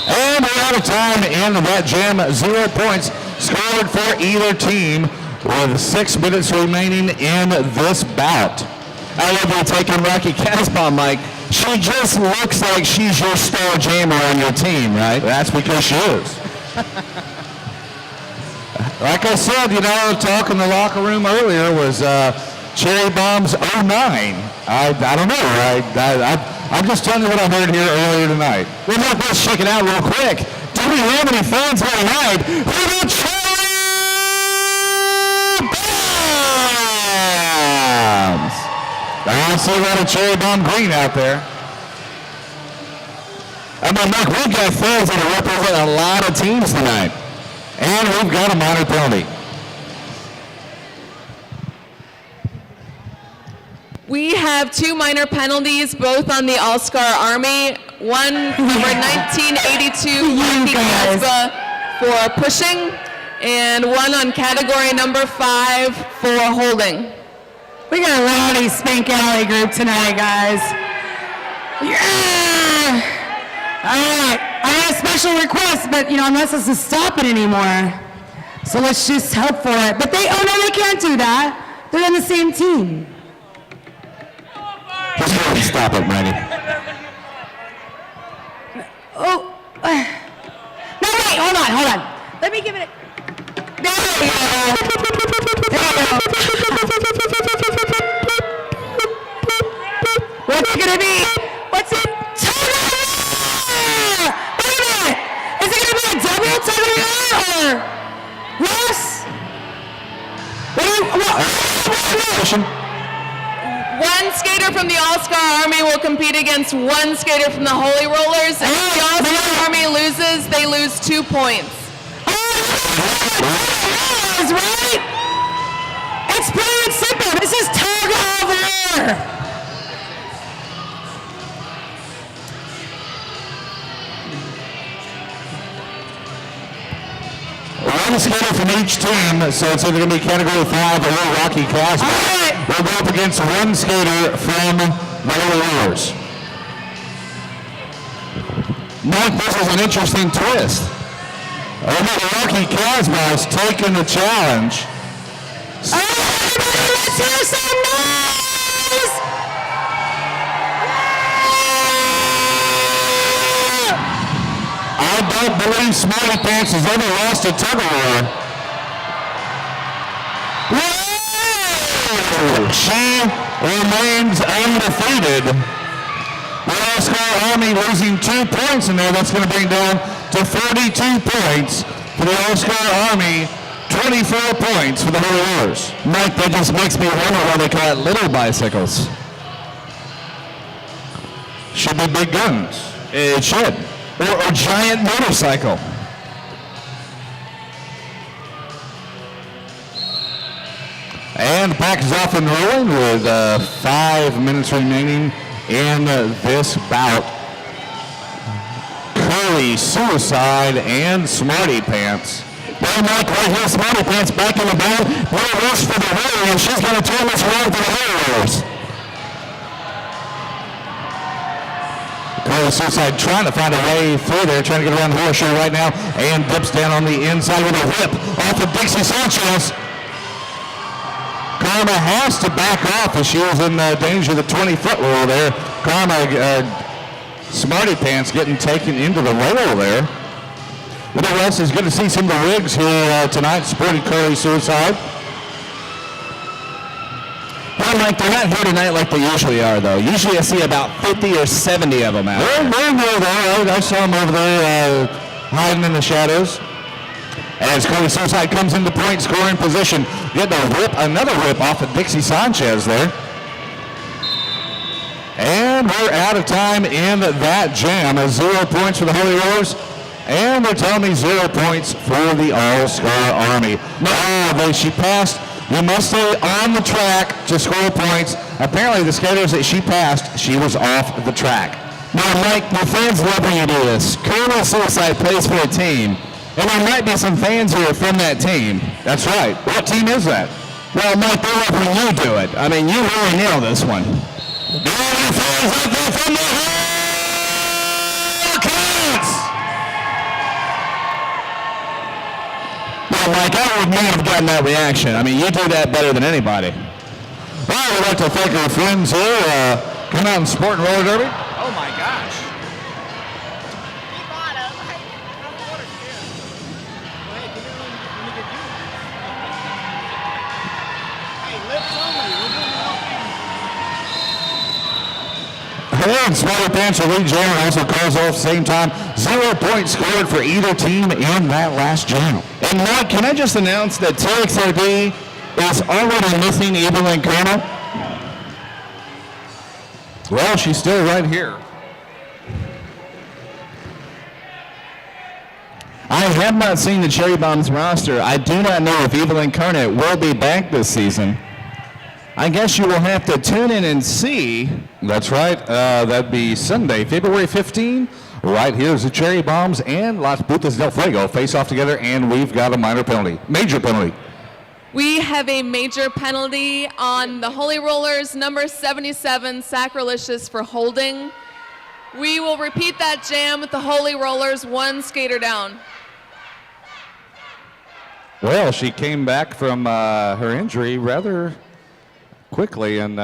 And we're out of time in that jam. 0 points scored for either team with 6 minutes remaining in this bout. I love you taking Rocky Casbah, Mike. she just looks like she's your star jammer on your team, right? That's because she is. Like I said, you know, talk in the locker room earlier was Cherry Bombs 09. I don't know. I'm just telling you what I heard here earlier tonight. Well, look, let's check it out real quick. Do we have any fans here tonight for the Cherry Bombs? I see a lot of Cherry Bomb green out there. I mean, look, we've got fans that represent a lot of teams tonight. And we've got a minor penalty. We have 2 minor penalties, both on the All-Star Army. One number 1982, Mikey Casba for pushing, and one on category number 5 for holding. We got a rowdy Spank Alley group tonight, guys. Yeah! All right, I have a special request, but I'm not supposed to stop it anymore. So let's just hope for it. But oh no, they can't do that. They're on the same team. Stop it, Randy. Oh, no, wait, hold on. Let me give it There we go. What's it gonna be? What's it? Wait a minute! Is it gonna be a double tug of war or Ross? One skater from the All-Star Army will compete against one skater from the Holy Rollers. And if the All-Star Army loses, they lose 2 points. That's right! It's plain and simple. This is tug of war. One skater from each team, so it's either going to be category 5 or Rocky Casba. We'll go up against one skater from the Holy Rollers. Mike, this is an interesting twist. Rocky Casba is taking the challenge. Let's hear some noise! I don't believe Smarty Pants has ever lost a tug of war. She remains undefeated. The All-Star Army losing 2 points in there. That's going to bring down to 42 points for the All-Star Army, 24 points for the Holy Rollers. Mike, that just makes me wonder why they call it little bicycles. Should be big guns. It should. Or a giant motorcycle. And the pack is off and rolling with 5 minutes remaining in this bout. Curly, Suicide, and Smarty Pants. Well, Mike, right here, Smarty Pants back in the ball. Well, rush for the Holy, and she's going to turn this around for the Holy Rollers. Curly Suicide trying to find a way through there, trying to get around the horseshoe right now, and dips down on the inside with a whip off of Dixie Sanchez. Karma has to back off as she was in danger of the 20-foot rule there. Karma, Smarty Pants getting taken into the roll there. Nevertheless, it's good to see some of the rigs here tonight supporting Curly Suicide. Well, Mike, they're not here tonight like they usually are, though. Usually I see about 50 or 70 of them out there. They're here, though. I saw them over there hiding in the shadows. As Curly Suicide comes into point scoring position, getting another whip off of Dixie Sanchez there. And we're out of time in that jam. 0 points for the Holy Rollers. And they're telling me 0 points for the All-Star Army. No, she passed. You must stay on the track to score points. Apparently the skaters that she passed, she was off the track. Now, Mike, the fans love when you do this. Curly Suicide plays for a team. And there might be some fans who are from that team. That's right. What team is that? Well, Mike, they love when you do it. I mean, you really nail this one. Fans out there from the Hurricanes! Well, Mike, I would not have gotten that reaction. I mean, you do that better than anybody. Well, we'd like to thank our friends here coming out and supporting Roller Derby. And Smarty Pants, lead jammer, also calls off same time. 0 points scored for either team in that last jam. And Mike, can I just announce that TXRD is already missing Evelyn Colonel? Well, she's still right here. I have not seen the Cherry Bombs roster. I do not know if Evelyn Kernet will be back this season. I guess you will have to tune in and see. That's right. That'd be Sunday, February 15. Right here's the Cherry Bombs and Las Putas del Fuego face off together, and we've got a major penalty. We have a major penalty on the Holy Rollers, number 77, Sacrilegious, for holding. We will repeat that jam with the Holy Rollers, 1 skater down. Well, she came back from her injury rather quickly, and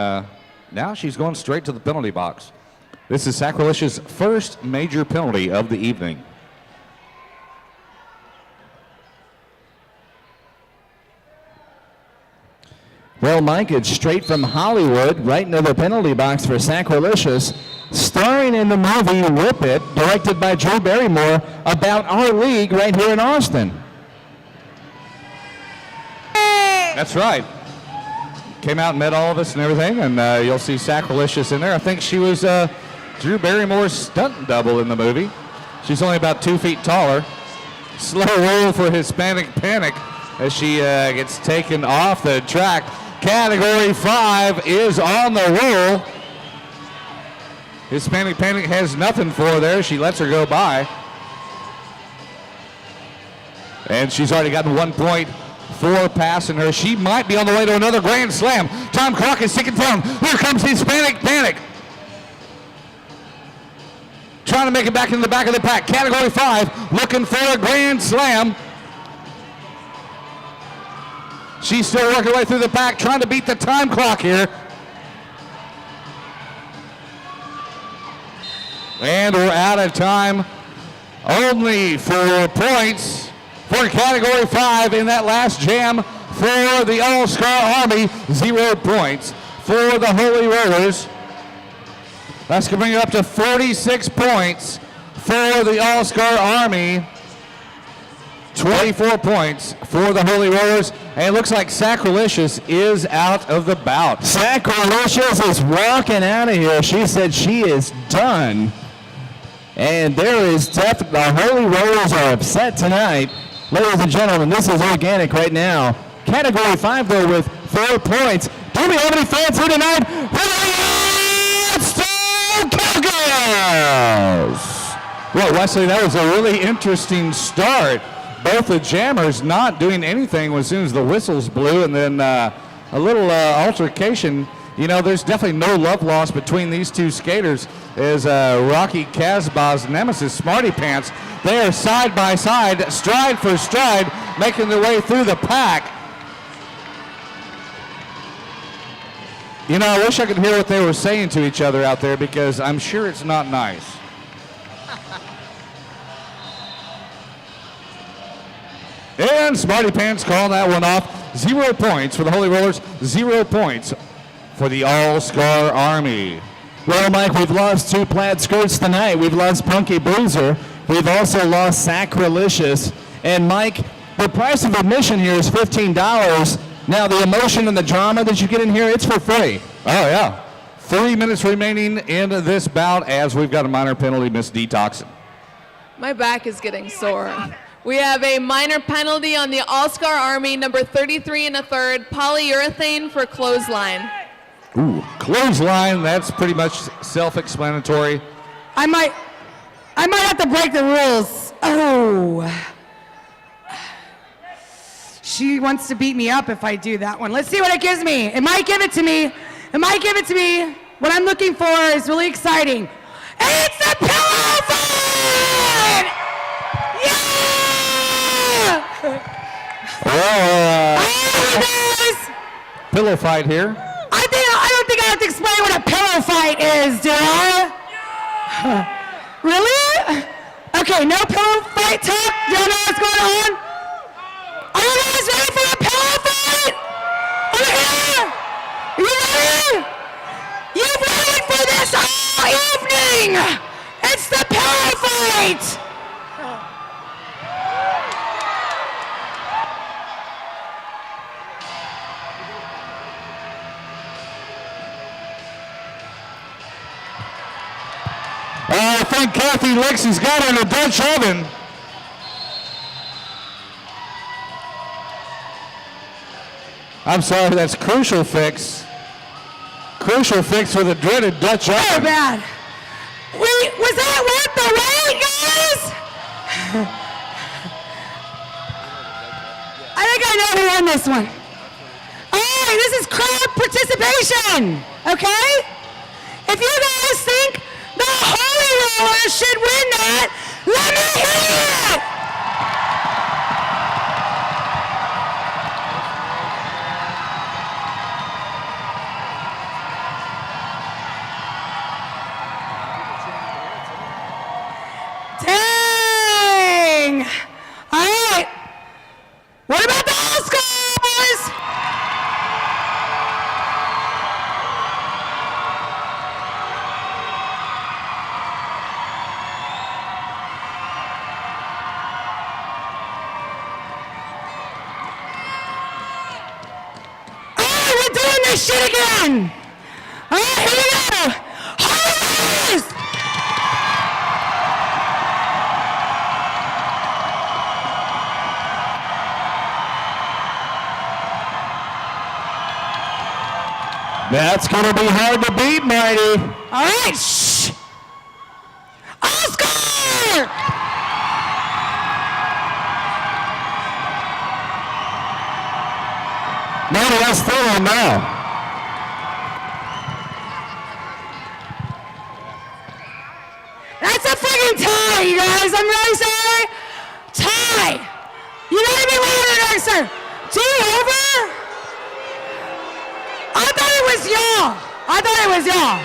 now she's going straight to the penalty box. This is Sacrilegious' first major penalty of the evening. Well, Mike, it's straight from Hollywood, right into the penalty box for Sacrilegious, starring in the movie Whip It, directed by Drew Barrymore, about our league right here in Austin. That's right. Came out and met all of us and everything, and you'll see Sacrilegious in there. I think she was Drew Barrymore's stunt double in the movie. She's only about 2 feet taller. Slow roll for Hispanic Panic as she gets taken off the track. Category 5 is on the roll. Hispanic Panic has nothing for her there. She lets her go by. And she's already gotten 1 point for passing her. She might be on the way to another Grand Slam. Tom Clark is ticking down. Here comes Hispanic Panic. Trying to make it back in the back of the pack. Category 5 looking for a Grand Slam. She's still working her way through the pack, trying to beat the time clock here. And we're out of time. Only 4 points for Category 5 in that last jam for the All-Star Army. 0 points for the Holy Rollers. That's going to bring it up to 46 points for the All-Star Army. 24 points for the Holy Rollers. And it looks like Sacrilegious is out of the bout. Sacrilegious is walking out of here. She said she is done. And there is definitely, the Holy Rollers are upset tonight. Ladies and gentlemen, this is organic right now. Category 5, though, with 4 points. Do we have any fans here tonight for the Stone Cowgirls? Well, Wesley, that was a really interesting start. Both the jammers not doing anything as soon as the whistles blew, and then a little altercation. You know, there's definitely no love lost between these two skaters as Rocky Casbah's nemesis, Smarty Pants. They are side by side, stride for stride, making their way through the pack. You know, I wish I could hear what they were saying to each other out there, because I'm sure it's not nice. And Smarty Pants calling that one off. 0 points for the Holy Rollers, 0 points for the All-Star Army. Well, Mike, we've lost 2 plaid skirts tonight. We've lost Punky Bruiser. We've also lost Sacrilegious. And, Mike, the price of admission here is $15. Now, the emotion and the drama that you get in here, it's for free. Oh, yeah. 3 minutes remaining in this bout as we've got a minor penalty, Miss Detoxin. My back is getting sore. We have a minor penalty on the All-Star Army, number 33 1/3, polyurethane for clothesline. Ooh, clothesline, that's pretty much self-explanatory. I might have to break the rules. Oh. She wants to beat me up if I do that one. Let's see what it gives me. It might give it to me. It might give it to me. What I'm looking for is really exciting. It's a pillow fight! Yeah! Well, Guys, pillow fight here. I don't think I have to explain what a pillow fight is, do I? Really? Okay, no pillow fight talk? You don't know what's going on? Are you guys ready for a pillow fight? Over here! You ready? You've waited for this all think Kathy Lexie's got her in a Dutch oven. I'm sorry, that's Crucial Fix. Crucial Fix with a dreaded Dutch oven. So bad. Was that worth the wait, guys? I think I know who won this one. All right, this is crowd participation, okay? If you guys think the Holy Roller should win that, let me hear it! Dang! All right. What about the All-Stars? All right, we're doing this shit again. All right, here we go. All-Stars! That's going to be hard to beat, Mighty. All right, shh. Oscar! Mighty, that's still on now. That's a freaking tie, you guys. I'm really sorry. Tie. You gotta be winning it, sir. Do over? I thought it was y'all.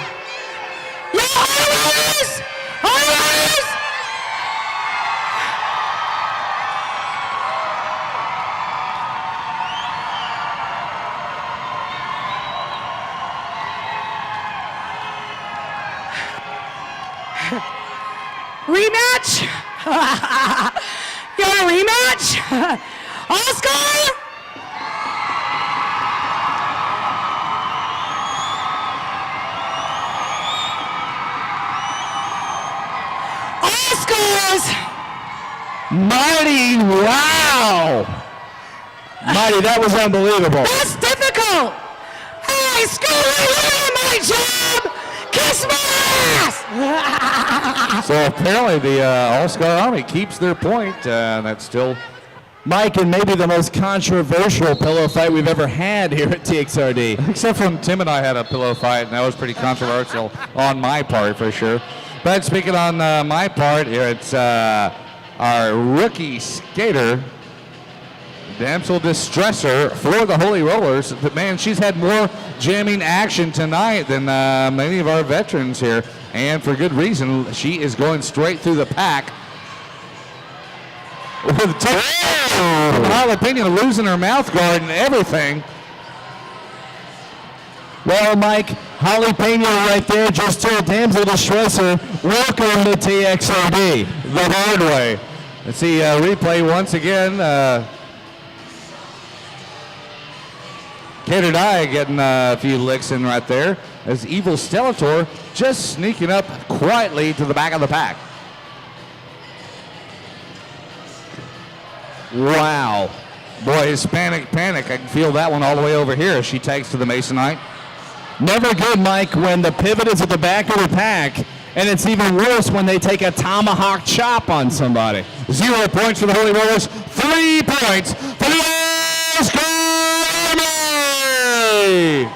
Y'all Oilers! Oilers! Rematch? You want a rematch? Oscar? Oscars! Mighty, wow. Mighty, that was unbelievable. That's difficult! Hey, screw you, my job! Kiss my ass! So apparently the All-Star Army keeps their point, and that's still... Mike, and maybe the most controversial pillow fight we've ever had here at TXRD. Except from Tim and I had a pillow fight, and that was pretty controversial on my part for sure. But speaking on my part, here it's our rookie skater, Damsel Distresser for the Holy Rollers. But man, she's had more jamming action tonight than many of our veterans here, and for good reason. She is going straight through the pack. With Jalapeno losing her mouth guard and everything. Well, Mike, Holly Pena right there just told Damsel Distresser, welcome to TXRD. The hard way. Let's see replay once again. Kater Dye getting a few licks in right there as Evil Stellator just sneaking up quietly to the back of the pack. Wow. Boy, Hispanic Panic. I can feel that one all the way over here as she takes to the Masonite. Never good, Mike, when the pivot is at the back of the pack, and it's even worse when they take a tomahawk chop on somebody. 0 points for the Holy Rollers. 3 points for the All-Star Army.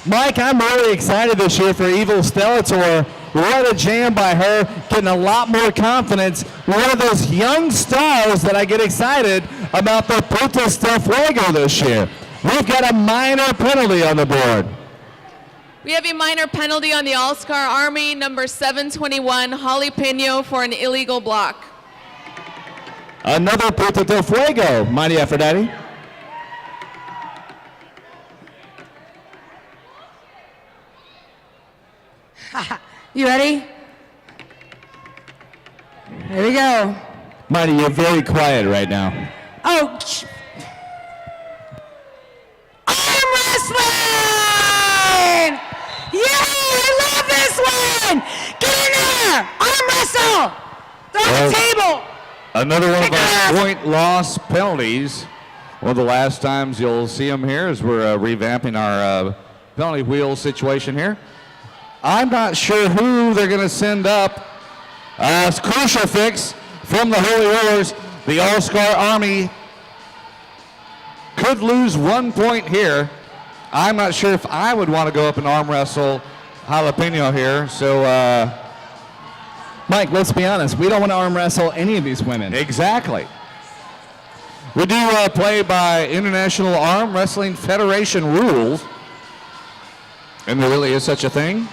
Mike, I'm really excited this year for Evil Stellator. What a jam by her, getting a lot more confidence. One of those young stars that I get excited about the Putas del Fuego this year. We've got a minor penalty on the board. We have a minor penalty on the All-Star Army, number 721, Holly Peno, for an illegal block. Another Puta del Fuego, Mighty Aphrodite. You ready? Here we go. Mighty, you're very quiet right now. Oh, arm wrestling! there. Arm wrestle. Throw the table. Another one of Kick our ass. point loss penalties. One of the last times you'll see them here as we're revamping our penalty wheel situation here. I'm not sure who they're going to send up. It's Crucial Fix from the Holy Rollers. The All-Star Army could lose 1 point here. I'm not sure if I would want to go up and arm wrestle Jalapeno here. So, Mike, let's be honest. We don't want to arm wrestle any of these women. exactly. We do play by International Arm Wrestling Federation rules. And there really is such a thing.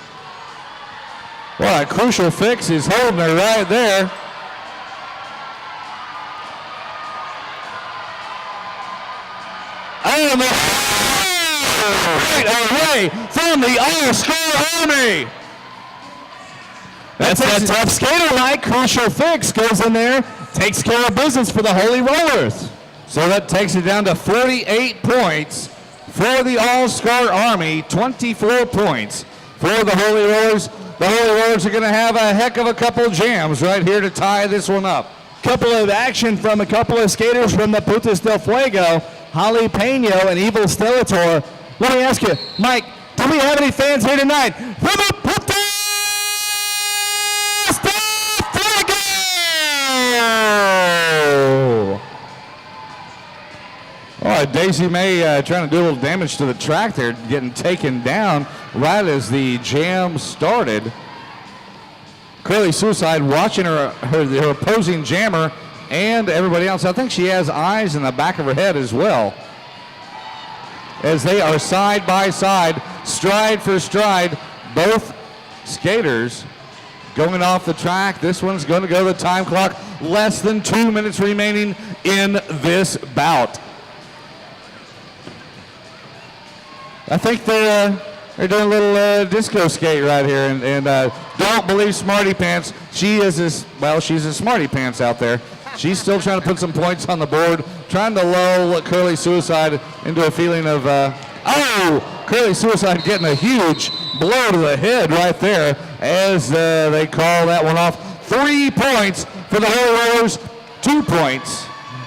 Well, a Crucial Fix is holding her right there. And right away from the All-Star Army. That's that tough skater, Mike. Crucial Fix goes in there, takes care of business for the Holy Rollers. So that takes it down to 48 points for the All-Star Army, 24 points for the Holy Rollers. The Holy Rollers are going to have a heck of a couple jams right here to tie this one up. Couple of action from a couple of skaters from the Putas del Fuego, Holly Peño and Evil Stellator. Let me ask you, Mike, do we have any fans here tonight from the Putas del Fuego? Oh, Daisy May trying to do a little damage to the track there, getting taken down right as the jam started. Curly Suicide watching her opposing jammer and everybody else. I think she has eyes in the back of her head as well, as they are side by side, stride for stride, both skaters going off the track. This one's going to go to the time clock. Less than 2 minutes remaining in this bout. I think they're doing a little disco skate right here, and don't believe Smarty Pants. She's a Smarty Pants out there. She's still trying to put some points on the board, trying to lull Curly Suicide into a feeling of, Curly Suicide getting a huge blow to the head right there as they call that one off. 3 points for the Holy Rollers, 2 points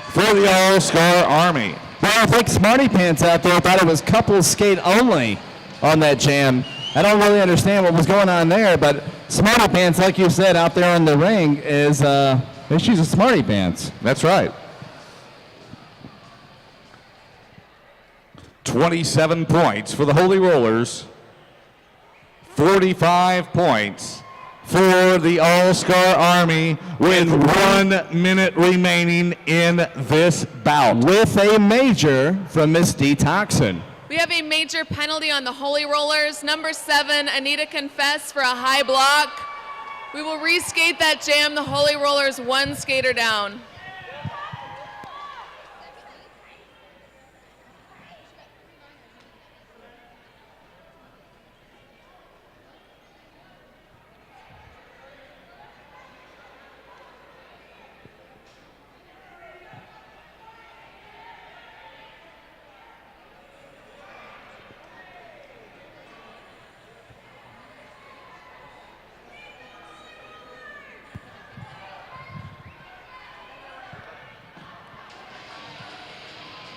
for the All-Star Army. Well, I think Smarty Pants out there thought it was couples skate only on that jam. I don't really understand what was going on there, but Smarty Pants, like you said, out there in the ring is she's a Smarty Pants. That's right. 27 points for the Holy Rollers. 45 points for the All-Star Army with 1 minute remaining in this bout. With a major from Miss Detoxin. We have a major penalty on the Holy Rollers. Number 7, Anita Confess for a high block. We will reskate that jam. The Holy Rollers 1 skater down.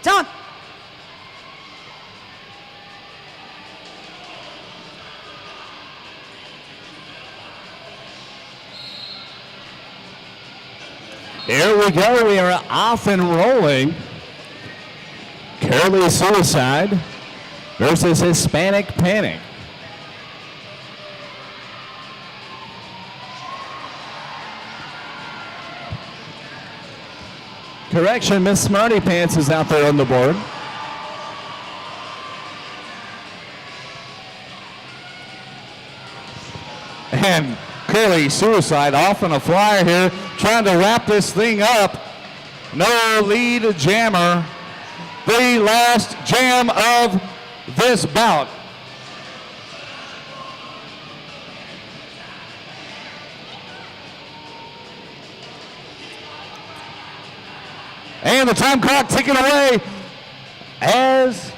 Done. Here we go. We are off and rolling. Curly Suicide versus Hispanic Panic. Correction, Miss Smarty Pants is out there on the board. And Curly Suicide off on a flyer here, trying to wrap this thing up. No lead jammer. The last jam of this bout. And the time clock ticking away as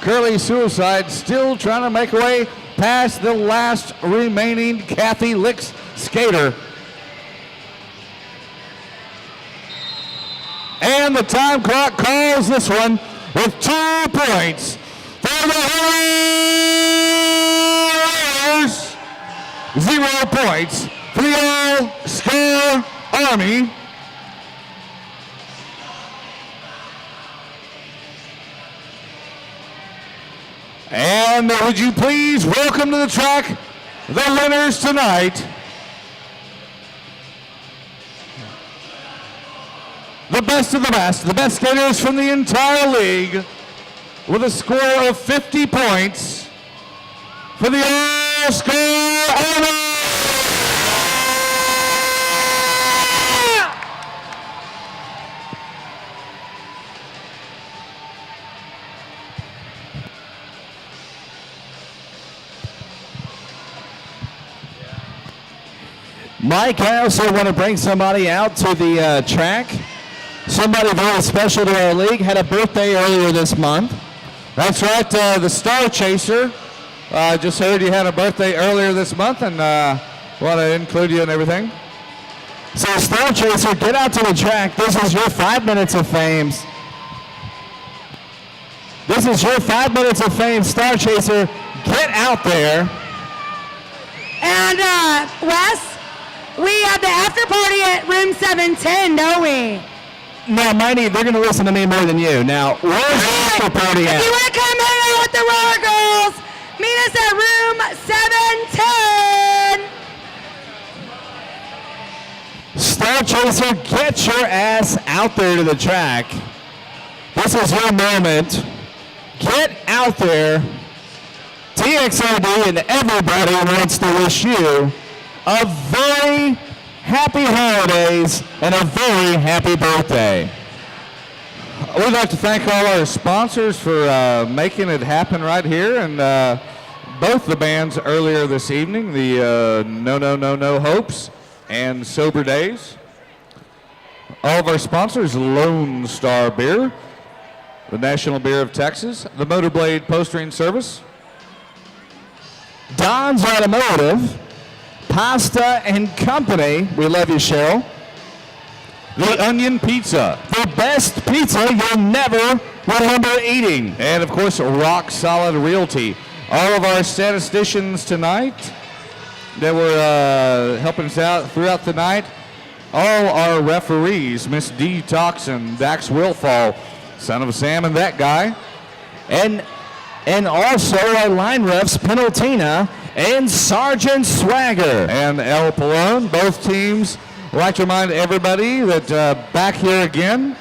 Curly Suicide still trying to make her way past the last remaining Kathy Licks skater. And the time clock calls this one with 2 points for the Warriors. 0 points for the All-Star Army. And would you please welcome to the track the winners tonight. The best of the best skaters from the entire league with a score of 50 points for the All-Star Army. Mike, I also want to bring somebody out to the track. Somebody very special to our league had a birthday earlier this month. That's right, the Star Chaser. Just heard you had a birthday earlier this month and want to include you in everything. So Star Chaser, get out to the track. This is your 5 minutes of fame. This is your 5 minutes of fame, Star Chaser. Get out there. And Wes, we have the after party at room 710, don't we? No, Mighty, they're going to listen to me more than you. Now, where's the after party at? If you want to come hang out with the Roller Girls, meet us at room 710. Star Chaser, get your ass out there to the track. This is your moment. Get out there. TXRD and everybody wants to wish you a very happy holidays and a very happy birthday. We'd like to thank all our sponsors for making it happen right here, and both the bands earlier this evening, the No Hopes and Sober Days. All of our sponsors, Lone Star Beer, the National Beer of Texas, the Motorblade Postering Service, Don's Automotive, Pasta and Company. We love you, Cheryl. the Onion Pizza, The best pizza you'll never remember eating. and of course, Rock Solid Realty. All of our statisticians tonight that were helping us out throughout the night. All our referees, Miss D. Toxin, Dax Wilfall, son of Sam and that guy. And also our line refs, Penaltina and Sergeant Swagger. And El Palone, both teams. I'd like to remind everybody that back here again,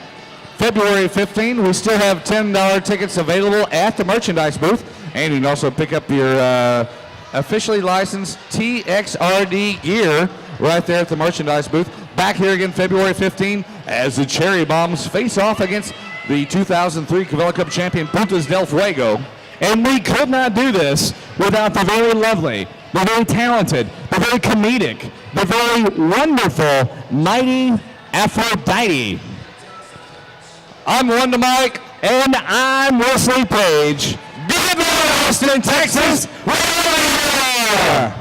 February 15, we still have $10 tickets available at the merchandise booth. And you can also pick up your officially licensed TXRD gear right there at the merchandise booth. Back here again, February 15, as the Cherry Bombs face off against the 2003 Cavella Cup champion Puntas del Fuego. And we could not do this without the very lovely, the very talented, the very comedic, the very wonderful, mighty Aphrodite. I'm Wanda Mike. And I'm Wesley Page. Good night, Austin, Texas. We're out of here.